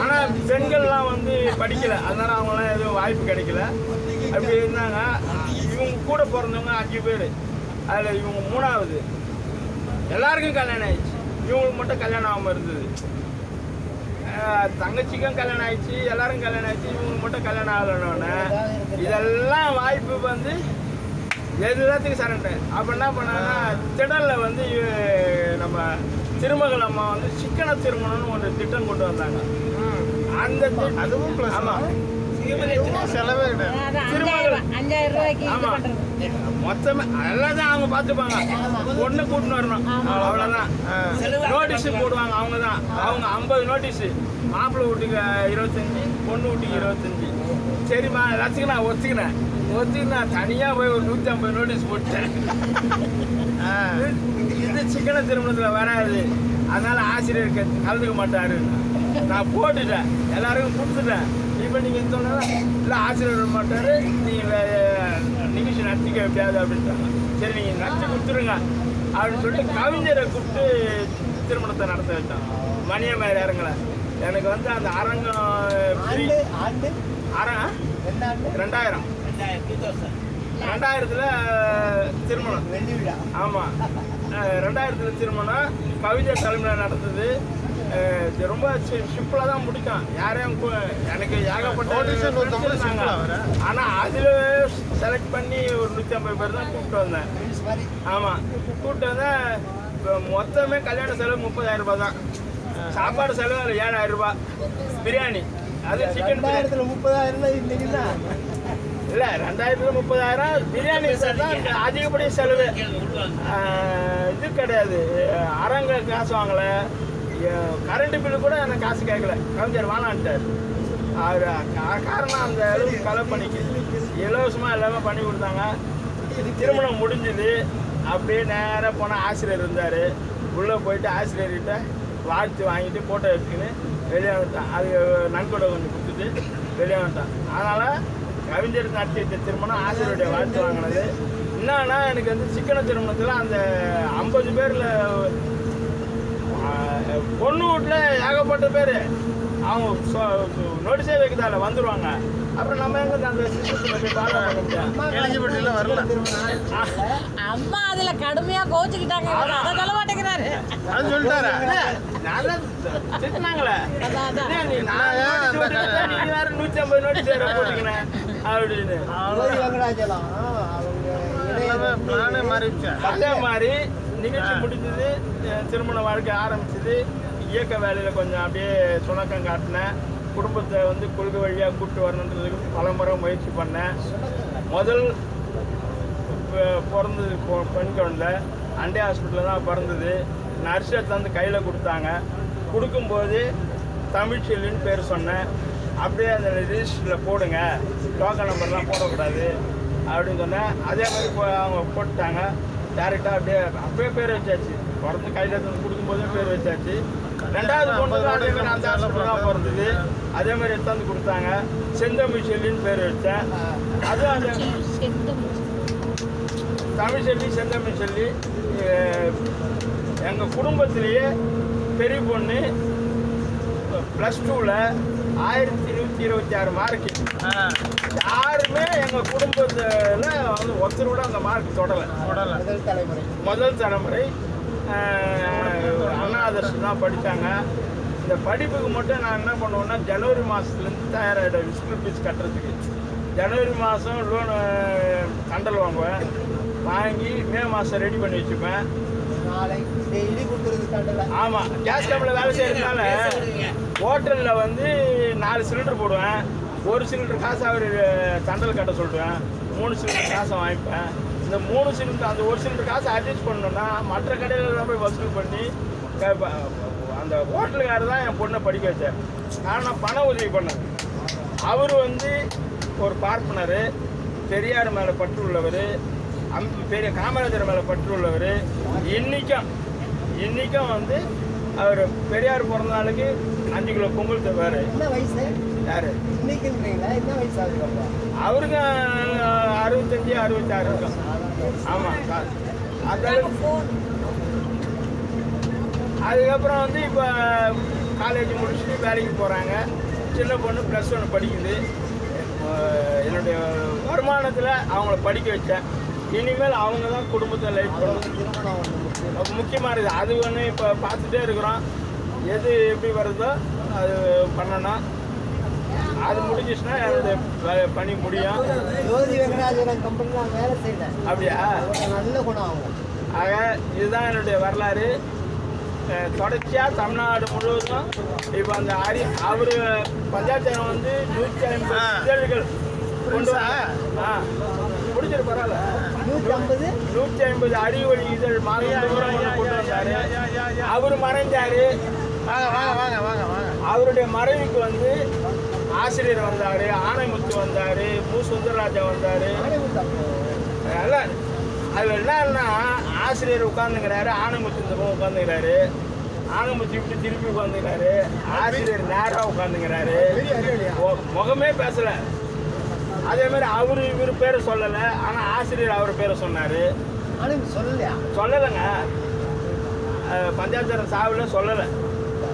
ஆனால் பெண்கள்லாம் வந்து படிக்கலை, அதனால் அவங்களாம் எதுவும் வாய்ப்பு கிடைக்கல. அப்படி இருந்தாங்க. இவங்க கூட பிறந்தவங்க 5 பேர். அதில் இவங்க 3வது. எல்லாருக்கும் கல்யாணம் ஆயிடுச்சு, இவங்களுக்கு மட்டும் கல்யாணம் ஆகாமல் இருந்தது. தங்கச்சிக்கும் கல்யாணம் ஆயிடுச்சு, எல்லாரும் கல்யாணம் ஆயிடுச்சு, இவங்களுக்கு மட்டும் கல்யாணம் ஆகலன்னொன்னே இதெல்லாம் வாய்ப்பு வந்து எல்லாத்துக்கும் சரண்டர். அப்போ என்ன பண்ணாங்கன்னா, திடலில் வந்து நம்ம திருமகள் அம்மா வந்து சிக்கன திருமணம்னு ஒரு திட்டம் கொண்டு வந்தாங்க. அந்த அதுவும் ப்ளஸ். ஆமாம், செலவே கிடையாது. திருமகள். ஆமாம், மொத்தமே எல்லாம் தான் அவங்க பார்த்துப்பாங்க. பொண்ணு கூட்டின்னு வரணும், அவ்வளோதான். நோட்டீஸ் போடுவாங்க அவங்க தான். அவங்க 50 நோட்டீஸு, மாப்பிள்ளை வீட்டுக்கு 25, பொண்ணு வீட்டுக்கு 25. சரிம்மா எல்லாத்துக்கும் நான் ஒத்துக்கினேன். நான் தனியாக போய் ஒரு 150 நோட்டீஸ் போட்டேன். இது சிக்கன திருமணத்தில் வராது, அதனால ஆசிரியர் கலந்துக்க மாட்டாரு. நான் போட்டுட்டேன், எல்லாருக்கும் கொடுத்துட்டேன். இப்போ நீங்கள் சொன்னால் இல்லை ஆசிரியர் வர மாட்டார், நீங்கள் நிகழ்ச்சி நடத்திக்க எப்படியாது அப்படின்ட்டாங்க. சரி நீங்கள் நடத்தி கொடுத்துருங்க அப்படின்னு சொல்லிட்டு கவிஞரை கூப்பிட்டு திருமணத்தை நடத்த வச்சான். மணியம்மையார் இறங்கலை. எனக்கு வந்து அந்த அரங்கம் 2000 திருமணம். ஆமாம், 2000 திருமணம் கவிஞர் தலைமையில் நடந்தது. ரொம்ப சிம்பிளாக தான் முடிக்கும். யாரையும் எனக்கு ஏகப்பட்ட, ஆனால் அதில் செலக்ட் பண்ணி ஒரு 150 பேர் தான் கூப்பிட்டு வந்தேன். ஆமாம், கூப்பிட்டு வந்தேன். மொத்தமே கல்யாண செலவு 30,000 ரூபாய் தான். சாப்பாடு செலவு 7,000 ரூபாய். பிரியாணி, அது சிக்கன் 30,000 இல்லைங்களா? இல்லை 2000 30,000 பிரியாணி தான் அதிகப்படிய செலவு. இது கிடையாது, அரங்க காசு வாங்கலை. கரண்ட் பில்லு கூட எனக்கு காசு கேட்கல. கவிஞர் வானான்ட்டார். அவர் காரணம் அந்த அளவுக்கு கலை பண்ணிக்கு இலவசமாக எல்லாமே பண்ணி கொடுத்தாங்க. திருமணம் முடிஞ்சுது. அப்படியே நேராக போனால் ஆசிரியர் இருந்தார். உள்ளே போயிட்டு ஆசிரியர்கிட்ட வாழ்த்து வாங்கிட்டு ஃபோட்டோ எடுத்துக்கின்னு வெளியே வந்துட்டான். அது நன்கொடை கொஞ்சம் கொடுத்துட்டு வெளியே வந்துட்டான். அதனால் கவிஞர் நடத்தி வச்ச திருமணம் ஆசிரியருடைய வாழ்த்து வாங்கினது. என்னன்னா எனக்கு வந்து சிக்கன திருமணத்தில் அந்த 50 பேரில் பொண்ணு வீட்டில் ஏகப்பட்ட பேர் அவங்க நோட்டீஸே வைக்கிறதால வந்துடுவாங்க. அப்புறம் நம்ம எங்கே அந்த சிஸ்டத்தில் போய் ஃபாலோ பண்ண முடியாது. வரல அம்மா அதுல கடுமையா கோச்சுக்கிட்டாங்க. அதை சொல்ல மாட்டேங்கிறாரு. அது சொல்லிட்டாரு. நல்லா திட்டினாங்களே, நீ வேற 150 நோட்டீஸ் போட்டுக்கினேன் அப்படின்னு. அதே மாதிரி நிகழ்ச்சி முடிஞ்சது, திருமண வாழ்க்கை ஆரம்பிச்சது. இயக்க வேலையில் கொஞ்சம் அப்படியே சுணக்கம் காட்டினேன். குடும்பத்தை வந்து கொள்கை வழியாக கூப்பிட்டு வரணுன்றதுக்கு பல முறை முயற்சி பண்ணேன். முதல் பிறந்தது பெண் குழந்தை அண்டே ஹாஸ்பிட்டலில் தான் பிறந்தது. நர்ஸை தந்து கையில் கொடுத்தாங்க. கொடுக்கும்போது தமிழ்ச்செல்வின்னு பேர் சொன்னேன். அப்படியே அந்த ரிஜிஸ்டரில் போடுங்க, டோக்கன் நம்பர்லாம் போடக்கூடாது அப்படின்னு சொன்னேன். அதே மாதிரி அவங்க போட்டுட்டாங்க. டேரெக்டாக அப்படியே பேர் வச்சாச்சு. பிறந்து கையில் எடுத்து கொடுக்கும்போதே பேர் வச்சாச்சு. 2வது பொண்ணு அந்த ஹாஸ்பிட்டல் தான் பிறந்தது. அதே மாதிரி எடுத்தாந்து கொடுத்தாங்க. செந்தமிழ் செல்லின்னு பேர் வச்சேன். அதுவும் அந்த தமிழ் செல்வி செந்தமிழ் செல்வி. எங்கள் குடும்பத்திலேயே பெரிய பொண்ணு +2ல் 1126 மார்க்கு. யாருமே எங்கள் குடும்பத்தில் வந்து ஒருத்தரோட அந்த மார்க் தொடலை. முதல் தலைமுறை அண்ணா ஆதர்ஷ் தான் படித்தாங்க. இந்த படிப்புக்கு மட்டும் நான் என்ன பண்ணுவேன்னா, ஜனவரி மாதத்துலேருந்து தயாராகிடுவேன் ஸ்கூல் ஃபீஸ் கட்டுறதுக்கு. ஜனவரி மாதம் லோனு தண்டல் வாங்குவேன். வாங்கி மே மாதம் ரெடி பண்ணி வச்சுப்பேன். ஆமாம், கேஸ் கம்பெனியில் வேலை செய்கிறதுனால ஹோட்டலில் வந்து 4 சிலிண்டர் போடுவேன். 1 சிலிண்டர் காசு அவர் தண்டல் கட்ட சொல்லுவேன். 3 சிலிண்டர் காசை வாங்கிப்பேன். இந்த 3 சிலிண்டர் அந்த 1 சிலிண்டர் காசை அட்ஜஸ்ட் பண்ணணுன்னா மற்ற கடையிலலாம் போய் வசூல் பண்ணி அந்த ஹோட்டலுக்காரர் தான் என் பொண்ணை படிக்க வச்சார். நான் பண உதவி பண்ணேன். அவர் வந்து ஒரு பார்ப்பனர், பெரியார் மேலே பற்று உள்ளவர், பெரிய காமராஜர் மேலே பற்று உள்ளவர். இன்றைக்கும் வந்து அவர் பெரியார் பிறந்த நாளுக்கு 5 கிலோ பொங்கல் தருவார். யாரு அவருக்கு 65 66 இருக்கும். ஆமாம், அதுக்கப்புறம் வந்து இப்போ காலேஜ் முடிச்சுட்டு வேலைக்கு போகிறாங்க. சின்ன பொண்ணு +1 படிக்குது. என்னுடைய வருமானத்தில் அவங்கள படிக்க வச்சேன். இனிமேல் அவங்க தான் குடும்பத்தை லைஃப் பண்ணணும். முக்கியமானது அது ஒன்று இப்போ பார்த்துட்டே இருக்கிறோம். எது எப்படி வருதோ அது பண்ணணும். அது முடிஞ்சிச்சுன்னா என்னுடைய பணி முடியும். அப்படியா? ஆக இதுதான் என்னுடைய வரலாறு. தொடர்ச்சியாக தமிழ்நாடு முழுவதும் இப்போ அந்த அவர் பஞ்சாயத்து வந்து 150 இதழ்கள் கொண்டு முடிஞ்சிரு பரவாயில்ல. 150 அறிவொளி இதழ் மாதந்தோறும் கொண்டு வந்தாரு. அவர் மறைஞ்சாரு. அவருடைய மறைவுக்கு வந்து ஆசிரியர் வந்தார், ஆனைமுத்து வந்தார், மு சுந்தரராஜா வந்தார். அதெல்லாம் அது என்னன்னா ஆசிரியர் உட்காந்துக்கிறாரு, ஆனைமுத்து இந்த பக்கம் உட்காந்துக்கிறாரு, ஆனைமுத்து இப்படி திருப்பி உட்காந்துக்கிறாரு, ஆசிரியர் நேராக உட்காந்துக்கிறாரு, முகமே பேசலை. அதே மாதிரி அவரு இவர் பேரை சொல்லலை, ஆனால் ஆசிரியர் அவர் பேரை சொன்னார். சொல்லலைங்க, பஞ்சாயத்து சாவில் சொல்லலை.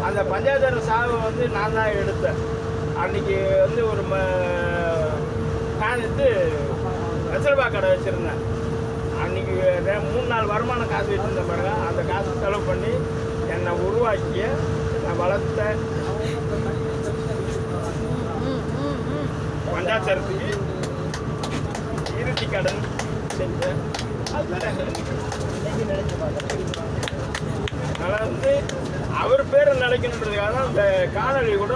அந்த பஞ்சாயத்து சாவை வந்து நான் தான் எடுத்தேன். அன்றைக்கி வந்து ஒரு காணித்து வெசல்பா கடை வச்சுருந்தேன். அன்றைக்கி 3-4 வருமானம் காசு வச்சுருந்தேன் பாருங்க. அந்த காசு செலவு பண்ணி என்னை உருவாக்கிய நான் வளர்த்த பஞ்சாயத்துக்கு இறுதி கடன் செஞ்சேன். அதனால் வந்து அவர் பேரை நினைக்கணுன்றதுக்காக தான் இந்த காணொலி கூட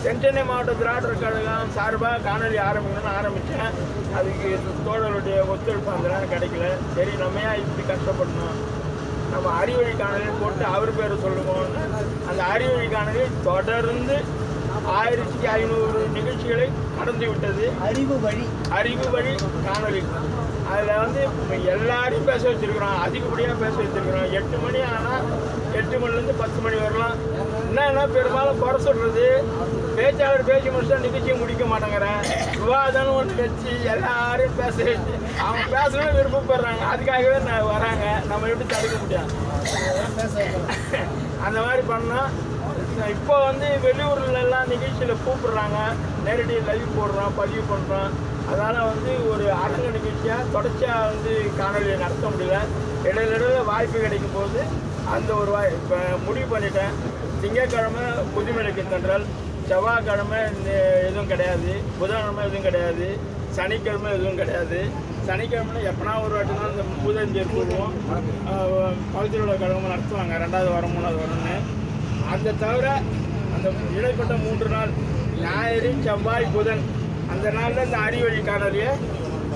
தென்சென்னை மாவட்ட திராவிடர் கழகம் சார்பாக காணொலி ஆரம்பிக்கணும்னு ஆரம்பித்தேன். அதுக்கு தோழருடைய ஒத்துழைப்பு அந்த நேரம் கிடைக்கல. சரி, நம்ம ஏன் இப்படி கஷ்டப்படணும், நம்ம அறிவொழி காணொலி போட்டு அவர் பேரை சொல்லுவோம்னு அந்த அறிவொழி காணொலி தொடர்ந்து 1500 நிகழ்ச்சிகளை கடந்து விட்டது. அறிவு வழி காணொலி. அதில் வந்து எல்லாரையும் பேச வச்சுருக்குறோம், அதிகப்படியாக பேச வச்சுருக்குறோம். 8 மணி ஆனால் 8 மணிலேருந்து 10 மணி வரலாம். என்னன்னா பெரும்பாலும் குறை சொல்கிறது, பேச்சாளர் பேசி முடிச்சா நிகழ்ச்சியை முடிக்க மாட்டேங்கிறேன். விவாதம்னு ஒன்று வச்சு எல்லாரையும் பேச வச்சு அவங்க பேசணும்னு விருப்பப்படுறாங்க. அதுக்காகவே நான் வராங்க, நம்ம எப்படி தடுக்க முடியாது. அந்த மாதிரி பண்ணால் இப்போ வந்து வெளியூர்லலாம் நிகழ்ச்சியில் கூப்பிடுறாங்க, நேரடி லைவ் போடுறோம், பதிவு பண்ணுறோம். அதனால் வந்து ஒரு அரங்க நிகழ்ச்சியாக தொடர்ச்சியாக வந்து காணொலியை நடத்த முடியல. இடையில வாய்ப்பு கிடைக்கும் போது அந்த ஒரு இப்போ முடிவு பண்ணிட்டேன். திங்கட்கிழமை புதுமலைக்கு தென்றல், செவ்வாய்க்கிழமை எதுவும் கிடையாது, புதன்கிழமை எதுவும் கிடையாது, சனிக்கிழமை எதுவும் கிடையாது. சனிக்கிழமை எப்போனா ஒரு வாட்டினா இந்த பூதஞ்சேர் போடுவோம், பகுதியில் உள்ள கழகமாக நடத்துவாங்க 2வது வாரம் 3வது வாரம்னு. அந்த தவிர அந்த இடைப்பட்ட 3 நாள் ஞாயிறு, செவ்வாய், புதன், அந்த நாளில் இந்த அறிவொழி காணொலியை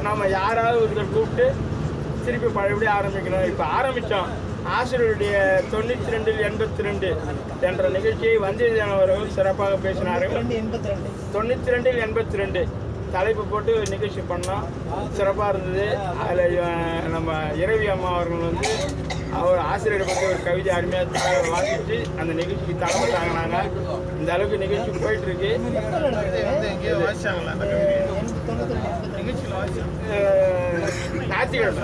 நம்ம யாராவது ஒருத்தர் கூப்பிட்டு திருப்பி பழையபடி ஆரம்பிக்கணும். இப்போ ஆரம்பித்தோம். ஆசிரியருடைய 92-82 என்ற நிகழ்ச்சியை வந்தியத்தேவன் அவர்கள் சிறப்பாக பேசினார்கள். 92-82 தலைப்பு போட்டு நிகழ்ச்சி பண்ணோம், சிறப்பாக இருந்தது. அதில் நம்ம இரவி அம்மா அவர்கள் வந்து அவர் ஆசிரியரை பற்றி ஒரு கவிதை அருமையாக வாசித்து அந்த நிகழ்ச்சிக்கு தலைமை தாங்கினாங்க. இந்த அளவுக்கு நிகழ்ச்சி போயிட்டுருக்கு. ஞாயிற்றுக்கிழமை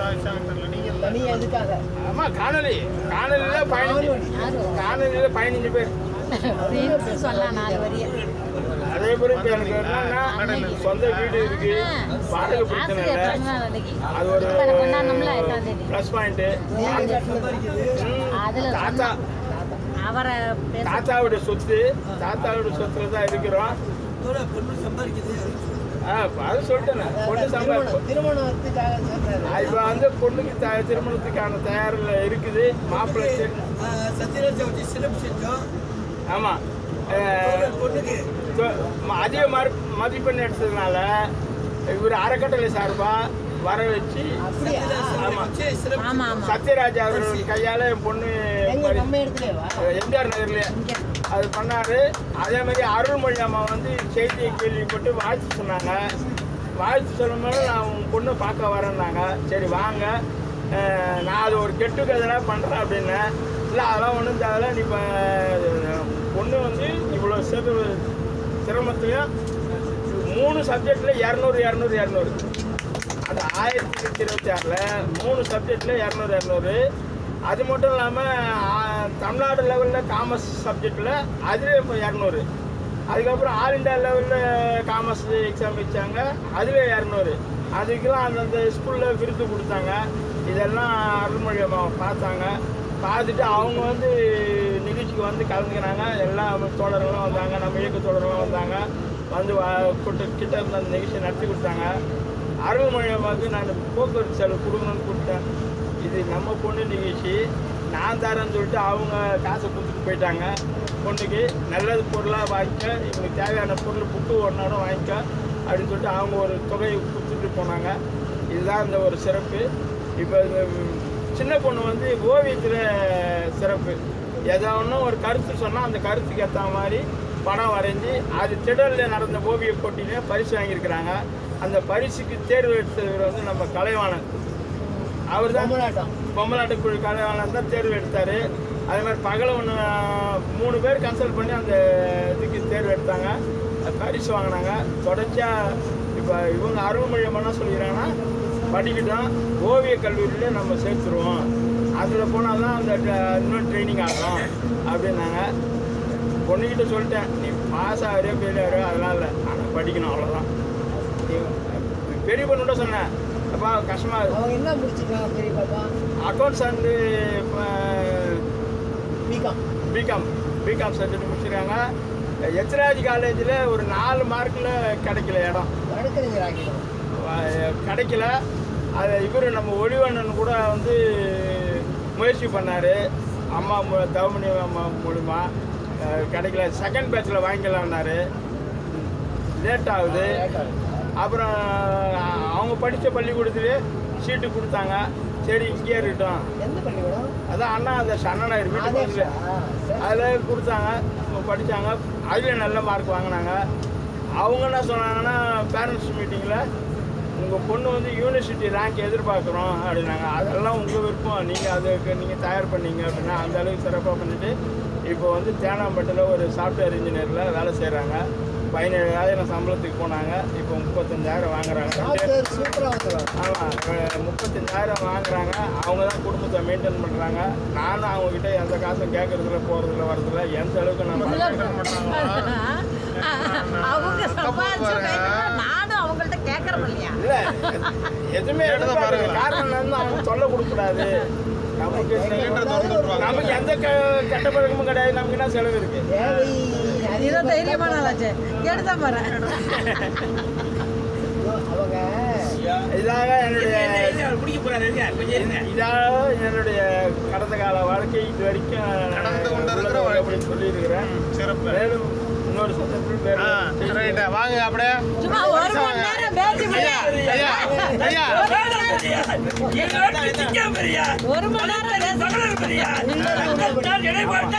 ஆமாம் காணொலியில் 15 பேர். அதே மாதிரி இப்போ எனக்கு என்னன்னா சொந்த வீடு இருக்கு, வாடகை பிரச்சனை இல்லை, அது ஒரு ப்ளஸ் பாயிண்ட்டு. தாத்தாவுடைய சொத்துல தான் இருக்கிறோம். அது சொல்லிட்டேன், பொண்ணு இப்போ வந்து பொண்ணுக்கு திருமணத்துக்கான தயாரில் இருக்குது. மாப்பிள்ளை ஆமாம் அதிக மதிப்பெண் எடுத்ததுனால இவர் அறக்கட்டளை சார்பாக வர வச்சு சத்யராஜ் அவர்கள் கையால் என் பொண்ணு எம்ஜிஆர் நகர்ல அது பண்ணார். அதே மாதிரி அருள்மொழி அம்மா வந்து செய்தியை கேள்விப்பட்டு வாழ்த்து சொன்னாங்க. வாழ்த்து சொல்லும்போது நான் உன் பொண்ணை பார்க்க வரேன்னாங்க. சரி வாங்க, நான் அது ஒரு கெட்டு கதெல்லாம் பண்ணுறேன் அப்படின்னேன். இல்லை அதெல்லாம் ஒன்றும் தேவையில்ல, நீ இப்போ பொண்ணு வந்து இவ்வளோ சிரமத்தையும் 3 சப்ஜெக்டில் 200 அந்த 1926 3 சப்ஜெக்டில் 200. அது மட்டும் இல்லாமல் தமிழ்நாடு லெவலில் காமர்ஸ் சப்ஜெக்டில் அதில் இப்போ 200. அதுக்கப்புறம் ஆல் இண்டியா லெவலில் காமர்ஸ் எக்ஸாம் வச்சாங்க, அதில் 200. அதுக்கெல்லாம் அந்தந்த ஸ்கூலில் விருது கொடுத்தாங்க. இதெல்லாம் அருள்மொழி அம்மா பார்த்தாங்க. பார்த்துட்டு அவங்க வந்து நிகழ்ச்சிக்கு வந்து கலந்துக்கிறாங்க. எல்லா தோழர்களும் வந்தாங்க, நம்ம இயக்க தோழர்களும் வந்தாங்க. வந்து கிட்ட இருந்து அந்த நிகழ்ச்சியை நடத்தி கொடுத்தாங்க. அருள்மொழி அம்மாவுக்கு நான் போக்குவரத்து செலவு கொடுக்கணும்னு கொடுத்தேன். இது நம்ம பொண்ணு நிகழ்ச்சி, நான் தரேன்னு சொல்லிட்டு அவங்க காசை கொடுத்துட்டு போயிட்டாங்க. பொண்ணுக்கு நல்லது பொருளாக வாங்கிக்க, இவங்களுக்கு தேவையான பொருள் புக்கு ஒன்றாடும் வாங்கிக்க அப்படின்னு சொல்லிட்டு அவங்க ஒரு தொகையை கொடுத்துட்டு போனாங்க. இதுதான் இந்த ஒரு சிறப்பு. இப்போ இந்த சின்ன பொண்ணு வந்து ஓவியத்தில் சிறப்பு. ஏதோ ஒன்றும் ஒரு கருத்து சொன்னால் அந்த கருத்துக்கு ஏற்ற மாதிரி படம் வரைஞ்சி அது திடலில் நடந்த ஓவிய போட்டியிலே பரிசு வாங்கியிருக்கிறாங்க. அந்த பரிசுக்கு தேர்வு எடுத்தவர் வந்து நம்ம கலைவாணன். அவர் தான் பொம்மலாட்ட குழு கலைவாணன் தான் தேர்வு எடுத்தார். அதே மாதிரி பகல 3 பேர் கன்சல்ட் பண்ணி அந்த இதுக்கு தேர்வு எடுத்தாங்க, பரிசு வாங்கினாங்க. தொடர்ச்சியாக இப்போ இவங்க அருள்மொழி என்ன சொல்லிக்கிறாங்கன்னா, படிக்கிட்டோம் ஓவிய கல்லூரியில் நம்ம சேர்த்துருவோம், அதில் போனால் தான் அந்த இன்னும் ட்ரைனிங் ஆகும் அப்படின்னாங்க. பொண்ணுக்கிட்ட சொல்லிட்டேன், நீ பாஸ் ஆகிறியோ ஃபெயில் ஆகிறியோ அதெல்லாம் இல்லை, ஆனால் படிக்கணும் அவ்வளோதான். பெரிய பொண்ணுகிட்ட சொன்னேன், அப்பா கஷ்டமாக இருக்குது. அவங்க என்ன முடிச்சுக்கலாம் பெரிய பாப்பா? அக்கௌண்ட்ஸ் அண்டு பிகாம் சப்ஜெக்ட் முடிச்சிருக்காங்க. எச்ராஜ் காலேஜில் ஒரு 4 மார்க்கில் கிடைக்கல இடம், கிடைக்கல. அது இவர் நம்ம ஒளிவண்ணன் கூட வந்து முயற்சி பண்ணார், அம்மா தவமணி அம்மா மூலிமா கிடைக்கல. செகண்ட் பேட்சில் வாங்கிக்கலான்னாரு, லேட் ஆகுது. அப்புறம் அவங்க படித்த பள்ளிக்கூடத்துலேயே சீட்டு கொடுத்தாங்க. சரி இங்கேயே இருக்கட்டும், அதான் அண்ணா அந்த அண்ணனாயிரம் வீட்டு பக்கத்தில் அதில் கொடுத்தாங்க, படித்தாங்க. அதில் நல்ல மார்க் வாங்கினாங்க. அவங்க என்ன சொன்னாங்கன்னா, பேரண்ட்ஸ் மீட்டிங்கில் உங்கள் பொண்ணு வந்து யூனிவர்சிட்டி ரேங்க் எதிர்பார்க்குறோம் அப்படின்னாங்க. அதெல்லாம் உங்கள் விருப்பம், நீங்கள் அதுக்கு நீங்கள் தயார் பண்ணீங்க அப்படின்னா அந்த அளவுக்கு சிறப்பாக பண்ணிவிட்டு இப்போ வந்து தேனாம்பட்டில் ஒரு சாஃப்ட்வேர் இன்ஜினியரில் வேலை செய்கிறாங்க. 17,000 சம்பளத்துக்கு போனாங்க, இப்போ 35,000 வாங்குறாங்க. ஆமாம், 35,000 வாங்குறாங்க. அவங்க தான் குடும்பத்தை மெயின்டைன் பண்ணுறாங்க. நானும் அவங்கக்கிட்ட எந்த காசும் கேட்கறதில்ல, போகிறதில்ல, வரதில்ல. எந்த அளவுக்கு நம்ம அவங்க சம்பாதிச்சு நானும் அவங்கள்ட்ட கேட்கறது இல்லையா? இல்லை, எதுவுமே காரணம் வந்து அவங்க சொல்ல கொடுக்கூடாது. நமக்கு எந்த கெட்ட பழக்கமும் கிடையாது. நமக்கு என்ன செலவு இருக்கு? இதை தைரியமான ஆளாச்சு எடுத்தா பாரு. இதாக என்னுடைய கடந்த கால வாழ்க்கை இது வரைக்கும் அப்படின்னு சொல்லியிருக்கிறேன். மேலும் இன்னொரு சந்தர்ப்பத்தில் வாங்க அப்படியே சும்மா 1 மணி நேரம் பேசி 1 மணி நேரம்